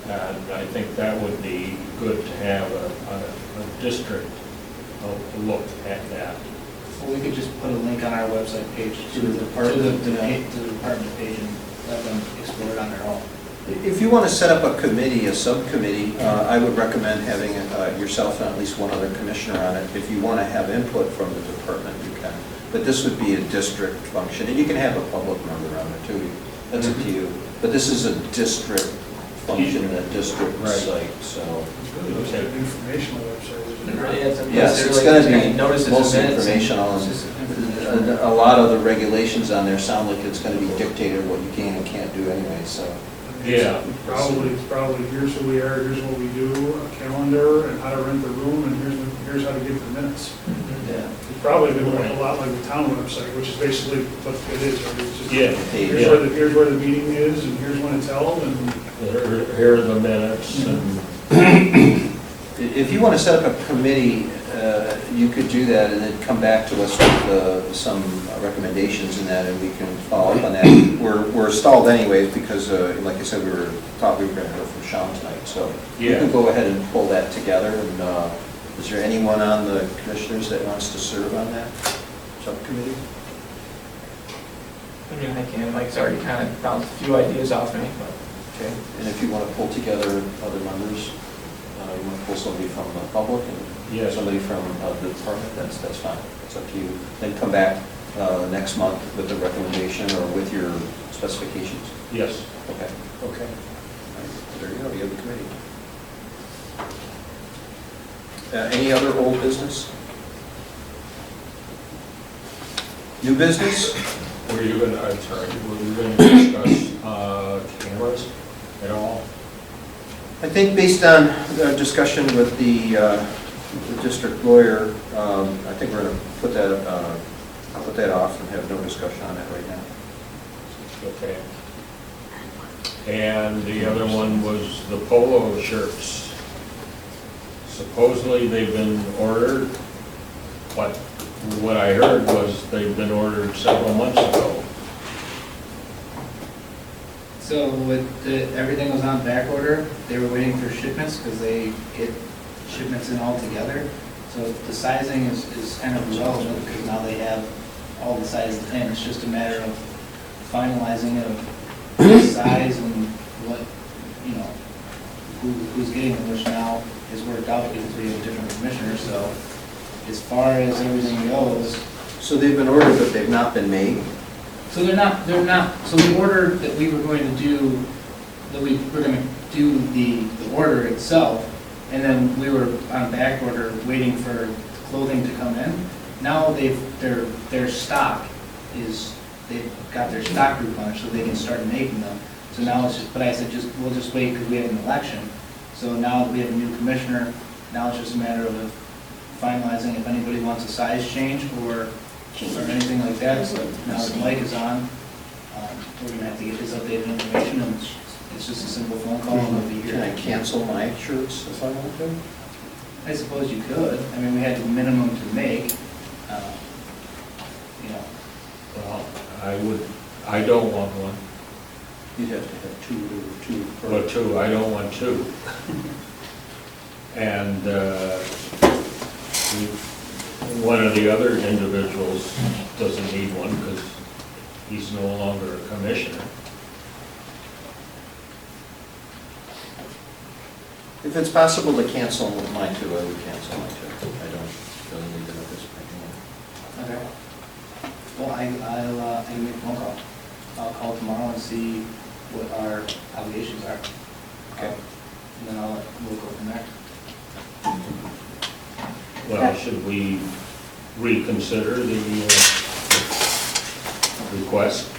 [SPEAKER 6] And I think that would be good to have a district look at that.
[SPEAKER 8] Well, we could just put a link on our website page to the department, to the department page and let them explore it on their own.
[SPEAKER 2] If you want to set up a committee, a subcommittee, I would recommend having yourself and at least one other commissioner on it. If you want to have input from the department, you can. But this would be a district function, and you can have a public member on it too. That's up to you. But this is a district function and a district site, so.
[SPEAKER 10] It's really just an informational website, isn't it?
[SPEAKER 9] Really, it's
[SPEAKER 2] Yes, it's going to be
[SPEAKER 9] notices and
[SPEAKER 2] mostly
[SPEAKER 9] minutes and-
[SPEAKER 2] informational, and a lot of the regulations on there sound like it's going to be dictated what you can and can't do anyway, so.
[SPEAKER 6] Yeah.
[SPEAKER 10] It's probably here's who we are, here's what we do, a calendar, and how to rent the room, and here's how to get the minutes.
[SPEAKER 2] Yeah.
[SPEAKER 10] It's probably been a lot like the town website, which is basically what it is, right? It's just,
[SPEAKER 6] Yeah.
[SPEAKER 10] here's where the meeting is, and here's when it's held, and
[SPEAKER 6] Here are the minutes and.
[SPEAKER 2] If you want to set up a committee, you could do that and then come back to us with some recommendations in that, and we can follow up on that. We're stalled anyways because, like I said, thought we were going to hear from Sean tonight, so you can go ahead and pull that together. And is there anyone on the commissioners that wants to serve on that subcommittee?
[SPEAKER 9] I mean, I can, Mike's already kind of bounced a few ideas off me, but.
[SPEAKER 2] Okay, and if you want to pull together other members, you want to pull somebody from the public and somebody from the department, that's fine. It's up to you. Then come back next month with a recommendation or with your specifications.
[SPEAKER 6] Yes.
[SPEAKER 2] Okay. Okay. All right. There you go, you have the committee. Any other old business? New business?
[SPEAKER 6] Were you going to, I'm sorry, were you going to discuss cameras at all?
[SPEAKER 2] I think based on the discussion with the district lawyer, I think we're going to put that off and have no discussion on that right now.
[SPEAKER 6] Okay. And the other one was the polo shirts. Supposedly they've been ordered, but what I heard was they've been ordered several months ago.
[SPEAKER 8] So everything was on back order. They were waiting for shipments because they get shipments in all together. So the sizing is kind of irrelevant because now they have all the sizes in. It's just a matter of finalizing it of the size and what, who's getting them, which now is worked out because we have a different commissioner. So as far as everything goes.
[SPEAKER 2] So they've been ordered, but they've not been made?
[SPEAKER 8] So they're not, so the order that we were going to do, the order itself, and then we were on back order waiting for clothing to come in. Now their stock they've got their stock replenished, so they can start making them. So now it's just, but I said we'll just wait because we have an election. So now that we have a new commissioner, now it's just a matter of finalizing if anybody wants a size change or anything like that. So now that Mike is on, we're going to have to get his updated information, and it's just a simple phone call and we'll be here.
[SPEAKER 2] Can I cancel my shirts if I want to?
[SPEAKER 8] I suppose you could. I mean, we had the minimum to make,
[SPEAKER 6] Well, I don't want one.
[SPEAKER 2] You'd have to have two.
[SPEAKER 6] Well, two, I don't want two. And one of the other individuals doesn't need one because he's no longer a commissioner.
[SPEAKER 2] If it's possible to cancel mine too, I would cancel mine too. I don't really need them at this point.
[SPEAKER 8] Okay. Well, I can make a phone call. I'll call tomorrow and see what our obligations are.
[SPEAKER 2] Okay.
[SPEAKER 8] And then we'll go from there.
[SPEAKER 6] Well, should we reconsider the request?
[SPEAKER 2] I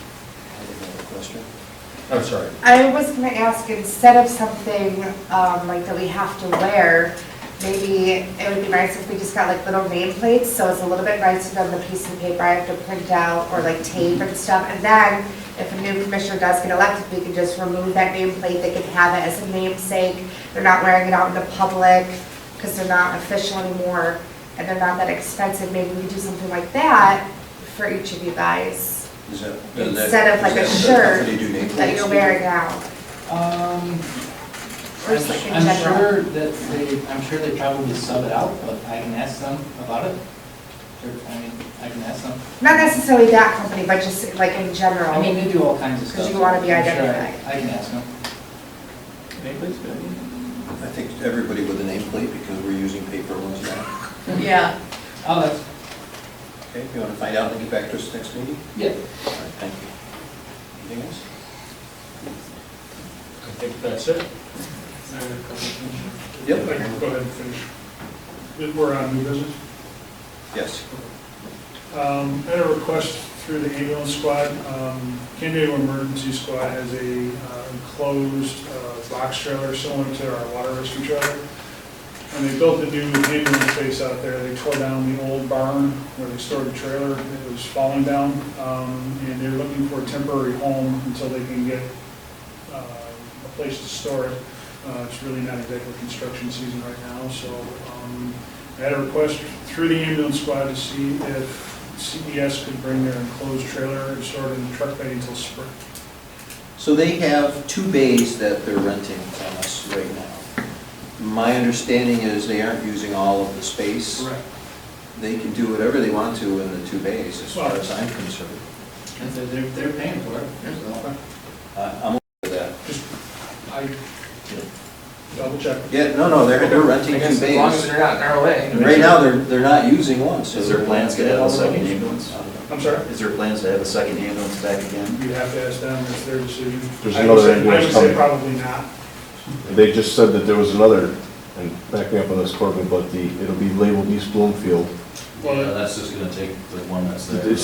[SPEAKER 2] have another question.
[SPEAKER 6] I'm sorry.
[SPEAKER 4] I was gonna ask, instead of something, like that we have to wear, maybe it would be nice if we just got like little nameplates, so it's a little bit nicer than the piece of paper I have to print out, or like tape and stuff, and then if a new commissioner does get elected, we can just remove that nameplate, they can have it as a namesake, they're not wearing it out in the public, because they're not official anymore, and they're not that expensive, maybe we do something like that for each of you guys. Instead of like a shirt that you're wearing out. Or just like in
[SPEAKER 8] I'm
[SPEAKER 4] general.
[SPEAKER 8] sure that I'm sure they probably sub it out, but I can ask them about it. Sure, I mean, I can ask them.
[SPEAKER 4] Not necessarily that company, but just like in general.
[SPEAKER 8] I mean, they do all kinds of stuff.
[SPEAKER 4] Because you want to be
[SPEAKER 8] I'm sure
[SPEAKER 4] identified.
[SPEAKER 8] I can ask them.
[SPEAKER 9] Nameplate's good.
[SPEAKER 2] I think everybody with a nameplate, because we're using paper ones now.
[SPEAKER 3] Yeah.
[SPEAKER 8] Oh, that's,
[SPEAKER 2] Okay, you want to find out and get back to us next meeting?
[SPEAKER 8] yeah.
[SPEAKER 2] All right, thank you. Anything else?
[SPEAKER 6] I think that's it.
[SPEAKER 2] Yep.
[SPEAKER 10] Go ahead and finish. We're on new business.
[SPEAKER 2] Yes.
[SPEAKER 10] I had a request through the ambulance squad. Candidato Emergency Squad has a enclosed box trailer similar to our water rescue trailer. And they built a new ambulance space out there. They tore down the old barn where they stored the trailer. It was falling down, and they're looking for a temporary home until they can get a place to store it. It's really not exactly construction season right now, so I had a request through the ambulance squad to see if CES could bring their enclosed trailer and store it in the truck bay until spring.
[SPEAKER 2] So they have 2 bays that they're renting from us right now. My understanding is they aren't using all of the space.
[SPEAKER 10] Correct.
[SPEAKER 2] They can do whatever they want to in the 2 bays, as far as I'm concerned.
[SPEAKER 8] And so they're paying for it. So,
[SPEAKER 2] I'm okay with that.
[SPEAKER 10] I double check.
[SPEAKER 2] Yeah, no, they're renting
[SPEAKER 9] I
[SPEAKER 2] 2
[SPEAKER 9] guess as long as
[SPEAKER 2] bays.
[SPEAKER 9] they're not in our way.
[SPEAKER 2] And right now, they're not using one, so.
[SPEAKER 12] Is there plans to have a second ambulance?
[SPEAKER 10] I'm sorry?
[SPEAKER 12] Is there plans to have a second ambulance back again?
[SPEAKER 10] You have to ask them, it's their decision.
[SPEAKER 7] There's
[SPEAKER 10] I would
[SPEAKER 7] another
[SPEAKER 10] say-
[SPEAKER 7] ambulance
[SPEAKER 10] I would say
[SPEAKER 7] coming.
[SPEAKER 10] probably not.
[SPEAKER 7] They just said that there was another, and back me up on this, Corbin, but it'll be labeled East Bloomfield.
[SPEAKER 10] Well,
[SPEAKER 14] Yeah, that's just gonna take the one that's there.
[SPEAKER 7] Okay,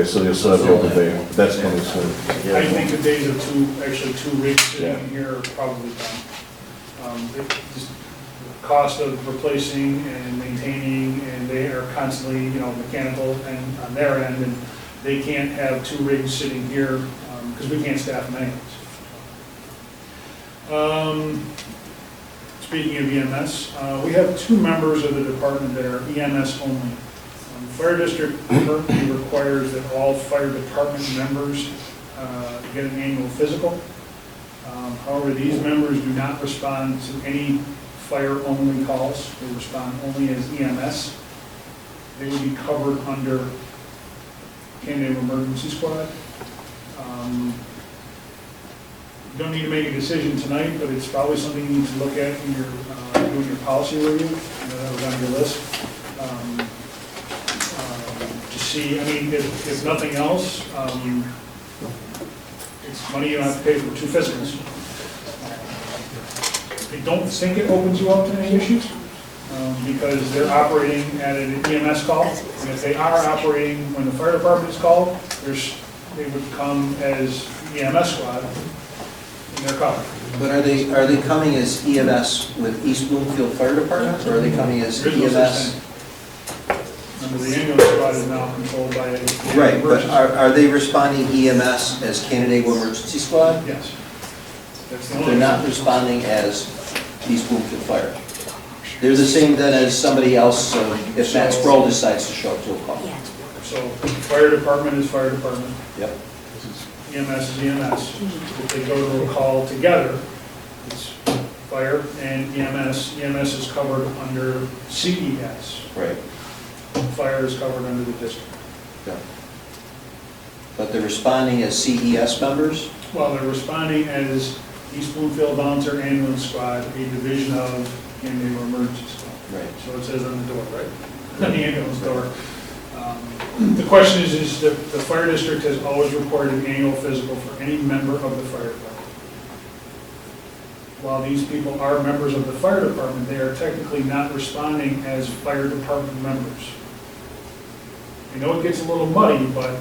[SPEAKER 7] so they'll still have the open bay, that's coming soon.
[SPEAKER 10] I think the days of 2 weeks
[SPEAKER 7] Yeah.
[SPEAKER 10] sitting here are probably done. Just the cost of replacing and maintaining, and they are constantly, mechanical and on their end, and they can't have 2 rigs sitting here, because we can't staff them anyways. Speaking of EMS, we have 2 members of the department that are EMS only. Fire district currently requires that all fire department members get an annual physical. However, these members do not respond to any fire-only calls. They respond only as EMS. They would be covered under Candidato Emergency Squad. You don't need to make a decision tonight, but it's probably something you need to look at when you're doing your policy review. I know that was on your list. To see, if nothing else, it's money you don't have to pay for 2 physicals. I don't think it opens you up to any issues, because they're operating at an EMS call, and if they are operating when the fire department is called, they would come as EMS squad, and they're covered.
[SPEAKER 2] But are they coming as EMS with East Bloomfield Fire Department, or are they coming as
[SPEAKER 10] There is no such
[SPEAKER 2] EMS?
[SPEAKER 10] thing. Remember, the ambulance squad is now controlled by a...
[SPEAKER 2] Right, but are they responding EMS as Candidato Emergency Squad?
[SPEAKER 10] Yes. That's the only...
[SPEAKER 2] They're not responding as East Bloomfield Fire. They're the same then as somebody else, if Matt Sproul decides to show up to a call.
[SPEAKER 10] So, fire department is fire department.
[SPEAKER 2] Yep.
[SPEAKER 10] EMS is EMS. If they go to a call together, it's fire and EMS. EMS is covered under CES.
[SPEAKER 2] Right.
[SPEAKER 10] Fire is covered under the district.
[SPEAKER 2] Yeah. But they're responding as CES members?
[SPEAKER 10] Well, they're responding as East Bloomfield Volunteer Ambulance Squad, a division of Candidato Emergency Squad.
[SPEAKER 2] Right.
[SPEAKER 10] So it says on the door, right? On the ambulance door. The question is that the fire district has always required an annual physical for any member of the fire department. While these people are members of the fire department, they are technically not responding as fire department members. I know it gets a little muddy, but...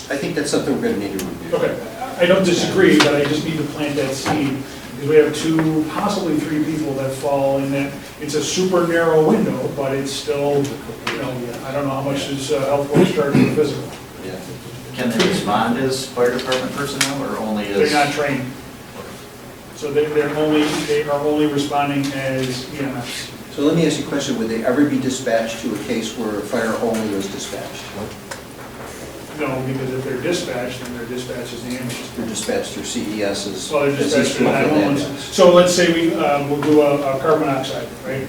[SPEAKER 2] I think that's something we're going to need to review.
[SPEAKER 10] Okay, I don't disagree, but I just need to plant that seed, because we have 2, possibly 3 people that fall in that. It's a super narrow window, but it's still, you know, I don't know how much is health board charged for physical.
[SPEAKER 12] Yeah. Can they respond as fire department personnel or only as?
[SPEAKER 10] They're not trained. So they are only responding as EMS.
[SPEAKER 2] So let me ask you a question, would they ever be dispatched to a case where fire only was dispatched?
[SPEAKER 10] No, because if they're dispatched, then they're dispatched as the ambulance.
[SPEAKER 2] They're dispatched through CES as.
[SPEAKER 10] So they're
[SPEAKER 2] as
[SPEAKER 10] dispatched
[SPEAKER 2] East
[SPEAKER 10] to
[SPEAKER 2] Bloomfield
[SPEAKER 10] 911.
[SPEAKER 2] ambulance.
[SPEAKER 10] So let's say we'll do a carbon monoxide, right?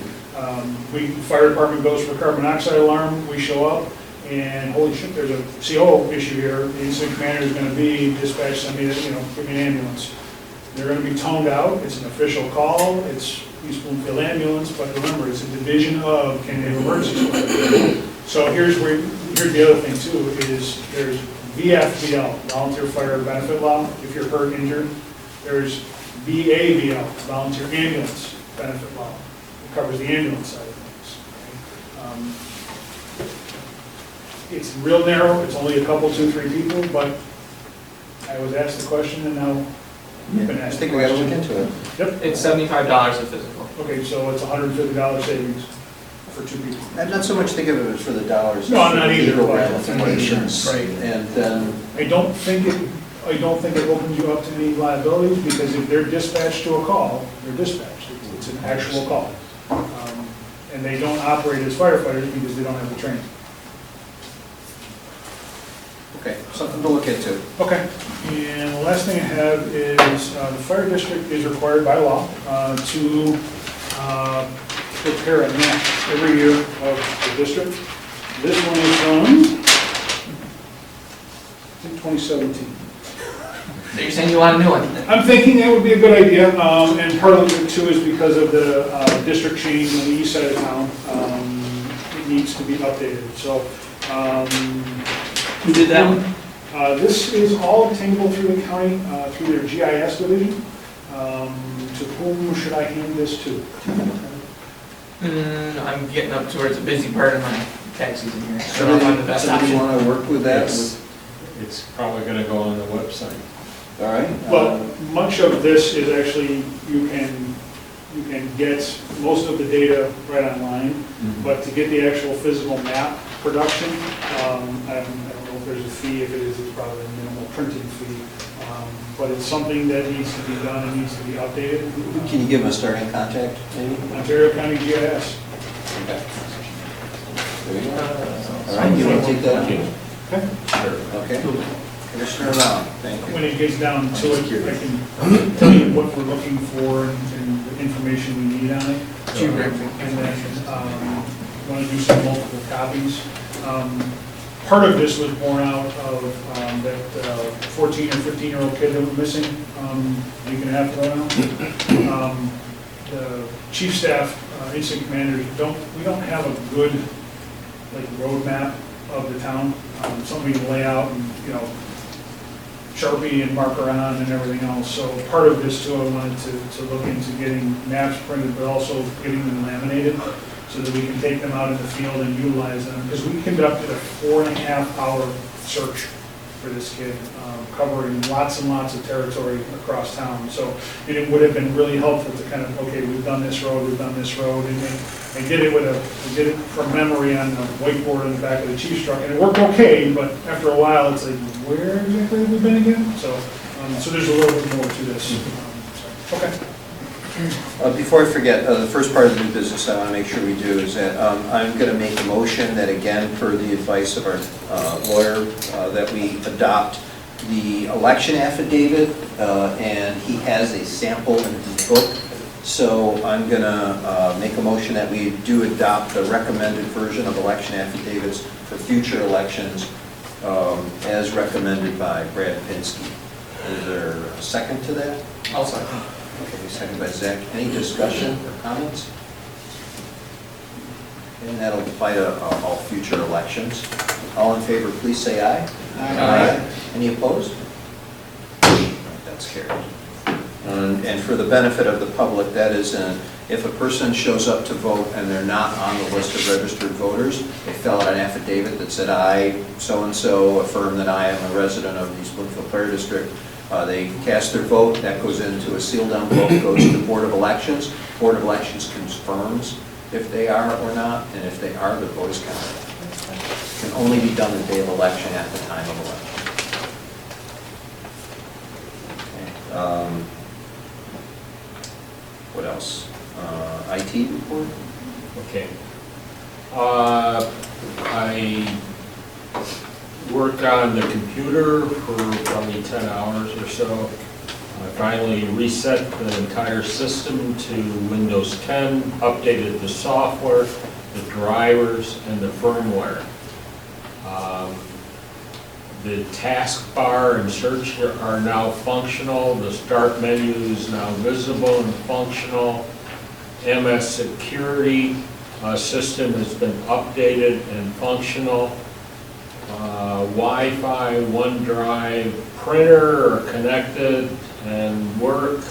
[SPEAKER 10] Fire department goes for a carbon monoxide alarm, we show up, and holy shit, there's a CO issue here. The incident commander is going to be dispatched, give me an ambulance. They're going to be toned out, it's an official call, it's East Bloomfield ambulance, but remember, it's a division of Canadian Emergency. So here's the other thing too, is there's VFBL, Volunteer Fire Benefit Law, if you're hurt, injured. There's VABL, Volunteer Ambulance Benefit Law. It covers the ambulance side of things. It's real narrow, it's only a couple, 2, 3 people, but I was asked the question and now you've been
[SPEAKER 2] I
[SPEAKER 10] asked the
[SPEAKER 2] think we gotta look
[SPEAKER 10] question.
[SPEAKER 2] into it.
[SPEAKER 10] Yep.
[SPEAKER 9] It's $75 a physical.
[SPEAKER 10] Okay, so it's $150 savings for 2 people.
[SPEAKER 2] I'm not so much thinking of it as for the dollars.
[SPEAKER 10] No, I'm not
[SPEAKER 2] it's for
[SPEAKER 10] either,
[SPEAKER 2] legal
[SPEAKER 10] but-
[SPEAKER 2] ramifications.
[SPEAKER 10] Right.
[SPEAKER 2] And then,
[SPEAKER 10] I don't think it opens you up to any liabilities, because if they're dispatched to a call, they're dispatched. It's an actual call. And they don't operate as firefighters because they don't have the training.
[SPEAKER 2] okay, something to look into.
[SPEAKER 10] Okay, and the last thing I have is, the fire district is required by law to prepare a map every year of the district. This one is from, I think, 2017.
[SPEAKER 9] You're saying you want a new one?
[SPEAKER 10] I'm thinking that would be a good idea, and part of it too is because of the district change on the east side of town. It needs to be updated, so.
[SPEAKER 9] Who did that one?
[SPEAKER 10] This is all obtainable through the county, through their GIS division. To whom should I hand this to?
[SPEAKER 9] I'm getting up towards a busy part of my tax season here. I don't know if I'm the best
[SPEAKER 2] Somebody
[SPEAKER 9] option.
[SPEAKER 2] want to work with that?
[SPEAKER 6] It's probably gonna go on the website.
[SPEAKER 2] All right.
[SPEAKER 10] But much of this is actually, you can get most of the data right online, but to get the actual physical map production, I don't know if there's a fee. If it is, it's probably a minimal printing fee. But it's something that needs to be done and needs to be updated.
[SPEAKER 2] Can you give them a starting contact, maybe?
[SPEAKER 10] Ontario County GIS.
[SPEAKER 2] Okay. There you go. All right, you want to take that on?
[SPEAKER 10] Okay.
[SPEAKER 2] Sure. Okay. Commissioner Long, thank you.
[SPEAKER 10] When it gets down to it, I can tell you what we're looking for and the information we need on it. And then want to do some multiple copies. Part of this was born out of that 14 or 15-year-old kid that was missing a week and a half ago now. The chief staff, incident commanders, we don't have a good roadmap of the town. Something we can lay out and, Sharpie and mark around and everything else. So part of this too, I wanted to look into getting maps printed, but also getting them laminated so that we can take them out in the field and utilize them. Because we conducted a 4.5-hour search for this kid, covering lots and lots of territory across town. So it would have been really helpful to kind of, okay, we've done this road, and I did it from memory on the whiteboard in the back of the chief's truck, and it worked okay, but after a while, it's like, where exactly have we been again? So there's a little bit more to this. Okay.
[SPEAKER 2] Before I forget, the first part of the new business I want to make sure we do is that I'm going to make a motion that, again, per the advice of our lawyer, that we adopt the election affidavit, and he has a sample in his book. So I'm going to make a motion that we do adopt the recommended version of election affidavits for future elections as recommended by Brad Pinsky. Is there a second to that?
[SPEAKER 9] I'll second.
[SPEAKER 2] Okay, second by Zach. Any discussion or comments? And that'll apply to all future elections. All in favor, please say aye. Aye. Any opposed? That's carried. And for the benefit of the public, that is, if a person shows up to vote and they're not on the list of registered voters, they fill out an affidavit that said, I, so-and-so, affirm that I am a resident of the East Bloomfield Fire District. They cast their vote, that goes into a sealed envelope, goes to the Board of Elections. Board of Elections confirms if they are or not, and if they are, the vote is counted. Can only be done the day of election at the time of election. Okay. What else? IT report?
[SPEAKER 6] Okay. I worked on the computer for probably 10 hours or so. I finally reset the entire system to Windows 10, updated the software, the drivers, and the firmware. The taskbar and search are now functional. The start menu is now visible and functional. MS Security system has been updated and functional. Wi-Fi, OneDrive, printer are connected and work,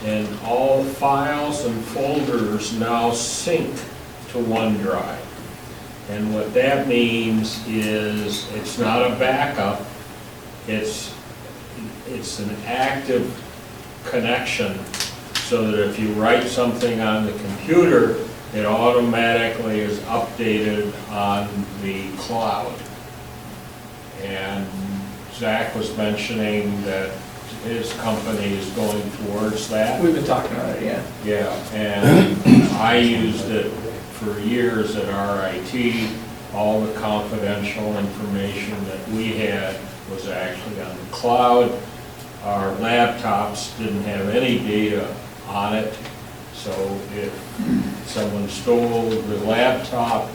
[SPEAKER 6] and all files and folders now sync to OneDrive. And what that means is it's not a backup, it's an active connection, so that if you write something on the computer, it automatically is updated on the cloud. And Zach was mentioning that his company is going towards that.
[SPEAKER 9] We've been talking about it, yeah.
[SPEAKER 6] Yeah, and I used it for years at RIT. All the confidential information that we had was actually on the cloud. Our laptops didn't have any data on it, so if someone stole the laptop,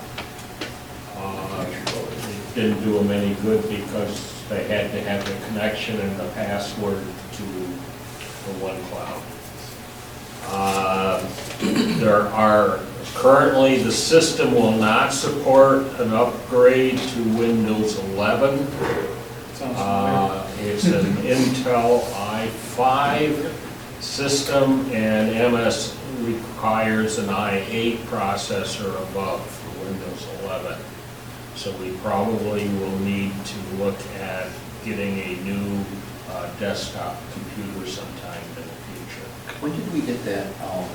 [SPEAKER 6] it didn't do them any good because they had to have the connection and the password to the OneCloud. There are currently, the system will not support an upgrade to Windows 11. It's an Intel i5 system, and MS requires an i8 processor above for Windows 11. So we probably will need to look at getting a new desktop computer sometime in the future.
[SPEAKER 2] When did we get that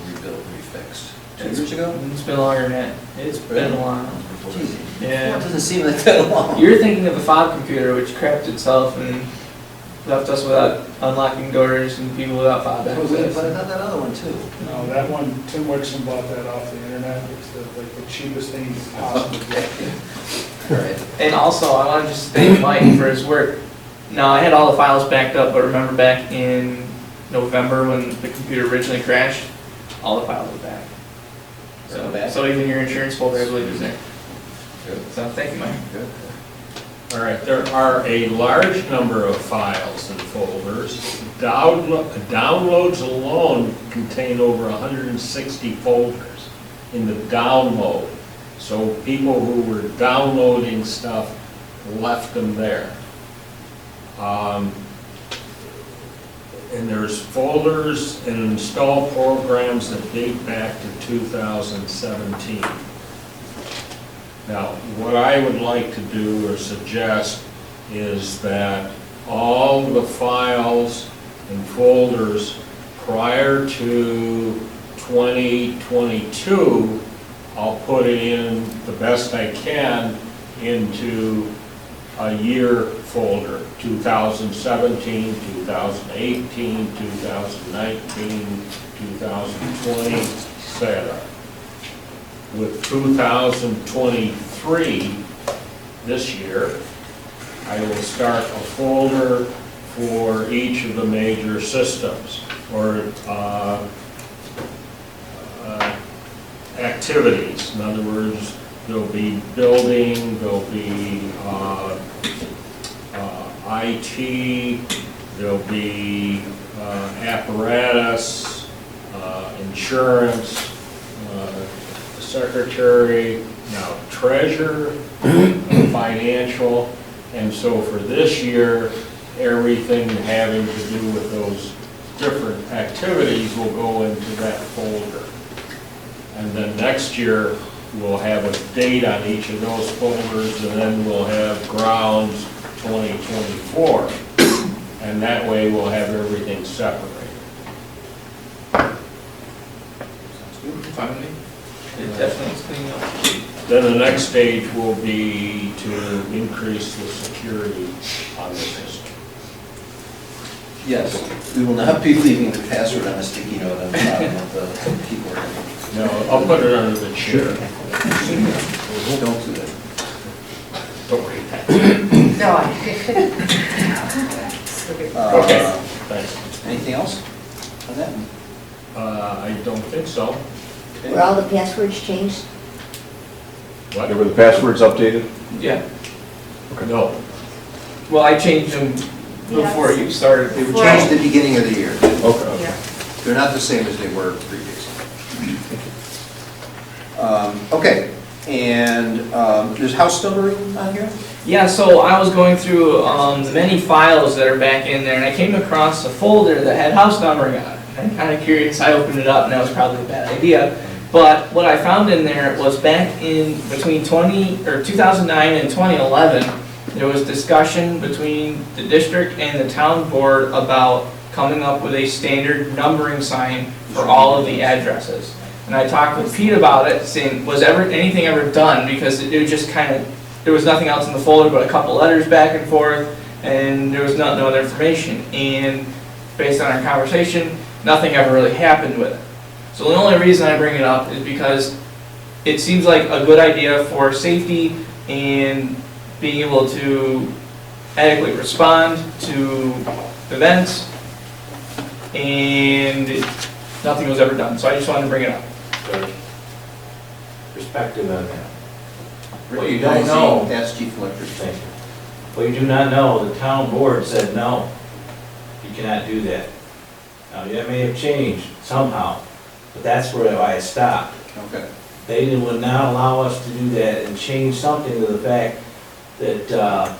[SPEAKER 2] rebuilt, refixed? 2 years ago?
[SPEAKER 9] It's been longer than that. It's been a while.
[SPEAKER 2] Geez,
[SPEAKER 9] Yeah.
[SPEAKER 2] it doesn't seem like that long.
[SPEAKER 9] You're thinking of the fob computer, which crapped itself and left us without unlocking doors and people without fob
[SPEAKER 2] But I
[SPEAKER 9] access.
[SPEAKER 2] thought that other one too.
[SPEAKER 10] No, that one, Tim Wixon bought that off the internet. It's like the cheapest thing you could possibly get.
[SPEAKER 2] Right.
[SPEAKER 9] And also, I want to just thank Mike for his work. Now, I had all the files backed up, but remember back in November when the computer originally crashed, all the files were back.
[SPEAKER 2] They're back?
[SPEAKER 9] So even your insurance folder, I believe, is there. So thank you, Mike.
[SPEAKER 2] Good.
[SPEAKER 6] All right, there are a large number of files and folders. Downloads alone contain over 160 folders in the download. So people who were downloading stuff left them there. And there's folders and installed programs that date back to 2017. Now, what I would like to do or suggest is that all the files and folders prior to 2022, I'll put it in the best I can into a year folder, 2017, 2018, 2019, 2020, etc. With 2023, this year, I will start a folder for each of the major systems or activities. In other words, there'll be building, there'll be IT, there'll be apparatus, insurance, secretary, now treasurer, financial, and so for this year, everything having to do with those different activities will go into that folder. And then next year, we'll have a date on each of those folders, and then we'll have grounds 2024. And that way we'll have everything separated.
[SPEAKER 9] Fine with me. It definitely is cleaning up.
[SPEAKER 6] Then the next stage will be to increase the security on the system.
[SPEAKER 2] Yes, we will not be leaving the password on a sticky note on the bottom of the keyboard.
[SPEAKER 6] No, I'll put it under the chair.
[SPEAKER 2] Don't do that.
[SPEAKER 6] Don't read that.
[SPEAKER 4] No,
[SPEAKER 6] Okay, thanks.
[SPEAKER 2] Anything else on that?
[SPEAKER 6] I don't think so.
[SPEAKER 5] Were all the passwords changed?
[SPEAKER 6] What?
[SPEAKER 7] Were the passwords updated?
[SPEAKER 9] Yeah,
[SPEAKER 6] No.
[SPEAKER 9] well, I changed them before you started.
[SPEAKER 2] They were changed at the beginning of the year.
[SPEAKER 7] Okay.
[SPEAKER 4] Yeah.
[SPEAKER 2] They're not the same as they were previously. Okay, and there's house numbering on here?
[SPEAKER 9] Yeah, so I was going through the many files that are back in there, and I came across a folder that had house numbering on it. I'm kind of curious, I opened it up, and that was probably a bad idea. But what I found in there was back in between 2009 and 2011, there was discussion between the district and the town board about coming up with a standard numbering sign for all of the addresses. And I talked with Pete about it, saying, was anything ever done? Because it was just kind of, there was nothing else in the folder but a couple letters back and forth, and there was no other information. And based on our conversation, nothing ever really happened with it. So the only reason I bring it up is because it seems like a good idea for safety and being able to adequately respond to events, and nothing was ever done. So I just wanted to bring it up.
[SPEAKER 14] Perspective on that.
[SPEAKER 2] Well,
[SPEAKER 14] you don't know.
[SPEAKER 2] That's Chief Electric.
[SPEAKER 14] Thank you. Well, you do not know, the town board said no, you cannot do that. Now, that may have changed somehow, but that's where I stopped.
[SPEAKER 2] Okay.
[SPEAKER 14] They would not allow us to do that and change something to the fact that,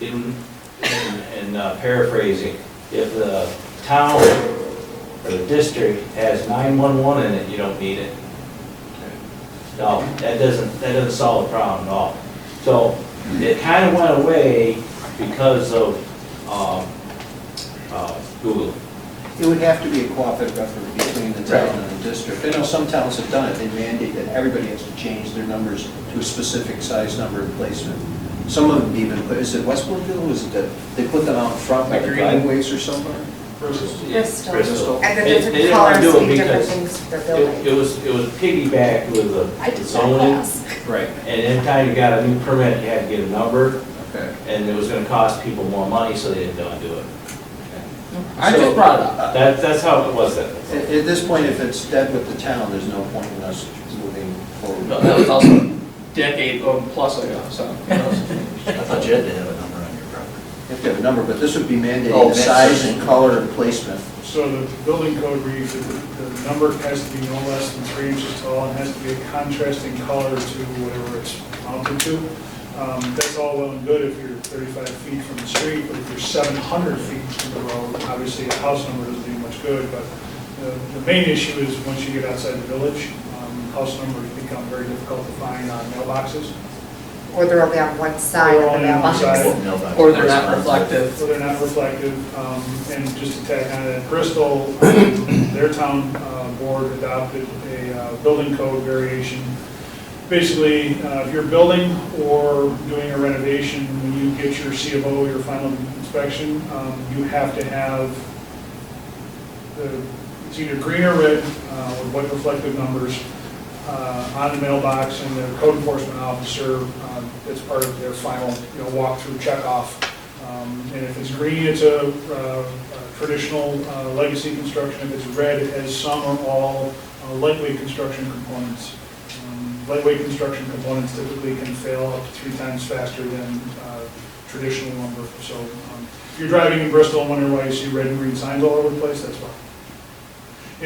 [SPEAKER 14] in paraphrasing, if the town or the district has 911 in it, you don't need it. No, that doesn't solve the problem at all. So it kind of went away because of Google.
[SPEAKER 2] It would have to be a cooperative effort between the town and the district. I know some towns have done it. They mandate that everybody has to change their numbers to a specific size number and placement. Some of them even, is it West Bloomfield, is it that they put them out in front by the driveways or somewhere?
[SPEAKER 4] Bristol.
[SPEAKER 2] Bristol.
[SPEAKER 4] And the
[SPEAKER 14] They
[SPEAKER 4] different
[SPEAKER 14] didn't want
[SPEAKER 4] colors
[SPEAKER 14] to do it
[SPEAKER 4] mean different
[SPEAKER 14] because
[SPEAKER 4] things for their building.
[SPEAKER 14] it was piggybacked with the zoning,
[SPEAKER 2] Right.
[SPEAKER 14] and every time you got a new permit, you had to get a number,
[SPEAKER 2] Okay.
[SPEAKER 14] and it was gonna cost people more money, so they didn't want to do it.
[SPEAKER 9] I just brought it up.
[SPEAKER 14] That's how it was then.
[SPEAKER 2] At this point, if it's dead with the town, there's no point in us moving forward.
[SPEAKER 9] But that was also a decade or plus ago, so.
[SPEAKER 12] I thought you had to have a number on your property.
[SPEAKER 2] You have to have a number, but this would be mandating
[SPEAKER 12] Oh,
[SPEAKER 2] the
[SPEAKER 12] that's
[SPEAKER 2] size
[SPEAKER 12] certain.
[SPEAKER 2] and color and placement.
[SPEAKER 10] So the building code reads that the number has to be no less than 3 inches tall and has to be a contrasting color to whatever it's mounted to. That's all well and good if you're 35 feet from the street, but if you're 700 feet from the road, obviously a house number doesn't do much good. But the main issue is once you get outside the village, house numbers become very difficult to find on mailboxes.
[SPEAKER 4] Or they're only on one side
[SPEAKER 10] Or
[SPEAKER 4] of the
[SPEAKER 10] only on one
[SPEAKER 4] mailbox.
[SPEAKER 10] side.
[SPEAKER 12] Mailbox
[SPEAKER 9] Or they're not
[SPEAKER 12] correspondence.
[SPEAKER 9] reflective.
[SPEAKER 10] So they're not reflective, and just to tack on it, Bristol, their town board adopted a building code variation. Basically, if you're building or doing a renovation, when you get your C of O, your final inspection, you have to have it's either green or red with white reflective numbers on the mailbox, and the code enforcement officer, it's part of their final, walkthrough checkoff. And if it's green, it's a traditional legacy construction. If it's red, it has some or all lightweight construction components. Lightweight construction components typically can fail up to 3 times faster than traditional lumber. So if you're driving in Bristol and wondering why you see red and green signs all over the place, that's why.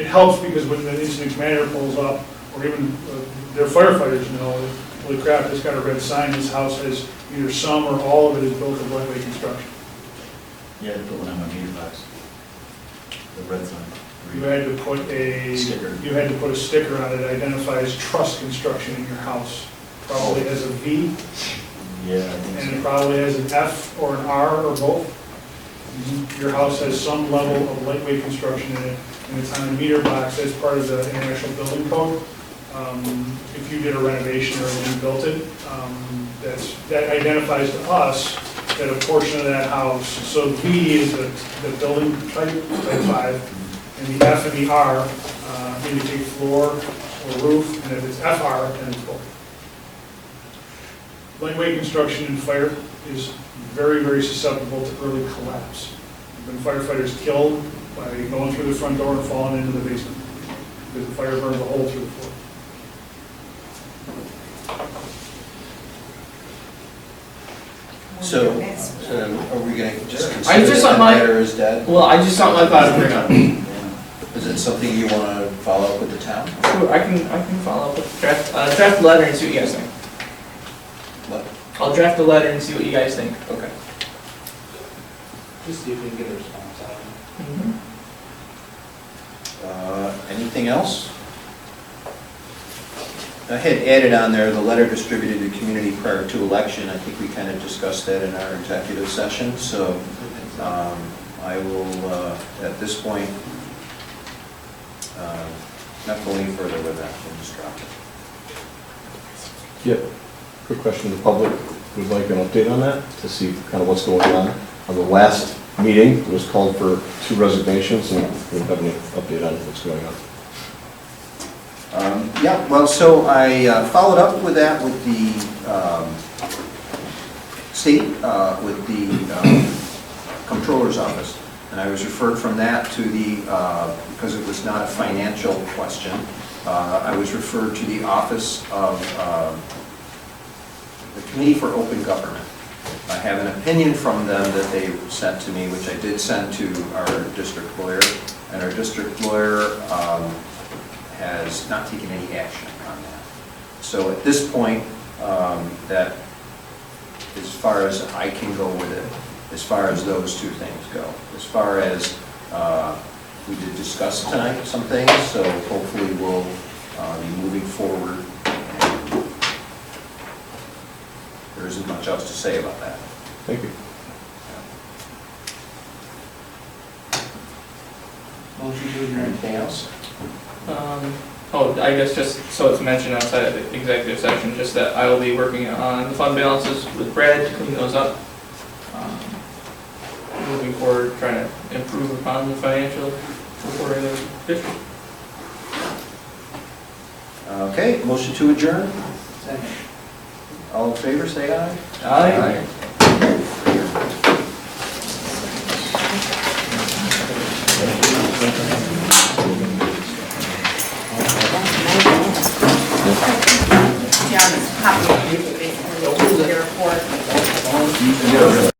[SPEAKER 10] It helps because when the incident commander pulls up, or even their firefighters know, holy crap, it's got a red sign, this house has either some or all of it is built of lightweight construction.
[SPEAKER 12] You had to put one on my meter box. The red sign.
[SPEAKER 10] You had to put a
[SPEAKER 12] Sticker.
[SPEAKER 10] You had to put a sticker on it that identifies truss construction in your house. Probably has a V,
[SPEAKER 12] Yeah, I think
[SPEAKER 10] and
[SPEAKER 12] so.
[SPEAKER 10] it probably has an F or an R or both. your house has some level of lightweight construction in it, and it's on a meter box as part of the International Building Code. If you did a renovation or when you built it, that identifies to us that a portion of that house, so V is the building type 5, and the F and the R indicate floor or roof, and if it's FR, then it's both. Lightweight construction in fire is very, very susceptible to early collapse. Been firefighters killed by going through the front door and falling into the basement because the fire burns a hole through the floor.
[SPEAKER 2] So, are we going to just
[SPEAKER 9] I
[SPEAKER 2] consider
[SPEAKER 9] just
[SPEAKER 2] that
[SPEAKER 9] thought my-
[SPEAKER 2] matter as dead?
[SPEAKER 9] Well, I just something I thought I'd bring up.
[SPEAKER 2] Is it something you want to follow up with the town?
[SPEAKER 9] Sure, I can follow up with draft a letter and see what you guys think.
[SPEAKER 2] What?
[SPEAKER 9] I'll draft a letter and see what you guys think.
[SPEAKER 2] Okay.
[SPEAKER 8] Just see if we can get a response out of
[SPEAKER 2] Anything else? I had added on there the letter distributed to the community prior to election. I think we kind of discussed that in our executive session, so I will, at this point, not go any further with that. We'll just drop it.
[SPEAKER 7] Yep. Quick question, the public would like an update on that, to see kind of what's going on. On the last meeting, it was called for 2 resignations, and we don't have any update on what's going on.
[SPEAKER 2] Yeah, well, so I followed up with that with the state, with the comptroller's office. And I was referred from that to the, because it was not a financial question, I was referred to the office of the Committee for Open Government. I have an opinion from them that they sent to me, which I did send to our district lawyer. And our district lawyer has not taken any action on that. So at this point, that as far as I can go with it, as far as those 2 things go. As far as, we did discuss tonight some things, so hopefully we'll be moving forward. And there isn't much else to say about that.
[SPEAKER 7] Thank you.
[SPEAKER 8] motion to adjourn.
[SPEAKER 2] Anything else?
[SPEAKER 9] I guess just so it's mentioned outside of the executive session, just that I will be working on the fund balances with Brad to clean those up. Moving forward, trying to improve upon the financial reporting of the district.
[SPEAKER 2] Okay, motion to adjourn.
[SPEAKER 8] Second.
[SPEAKER 2] All in favor, say aye.
[SPEAKER 9] Aye.
[SPEAKER 4] Yeah, it's copy of your report.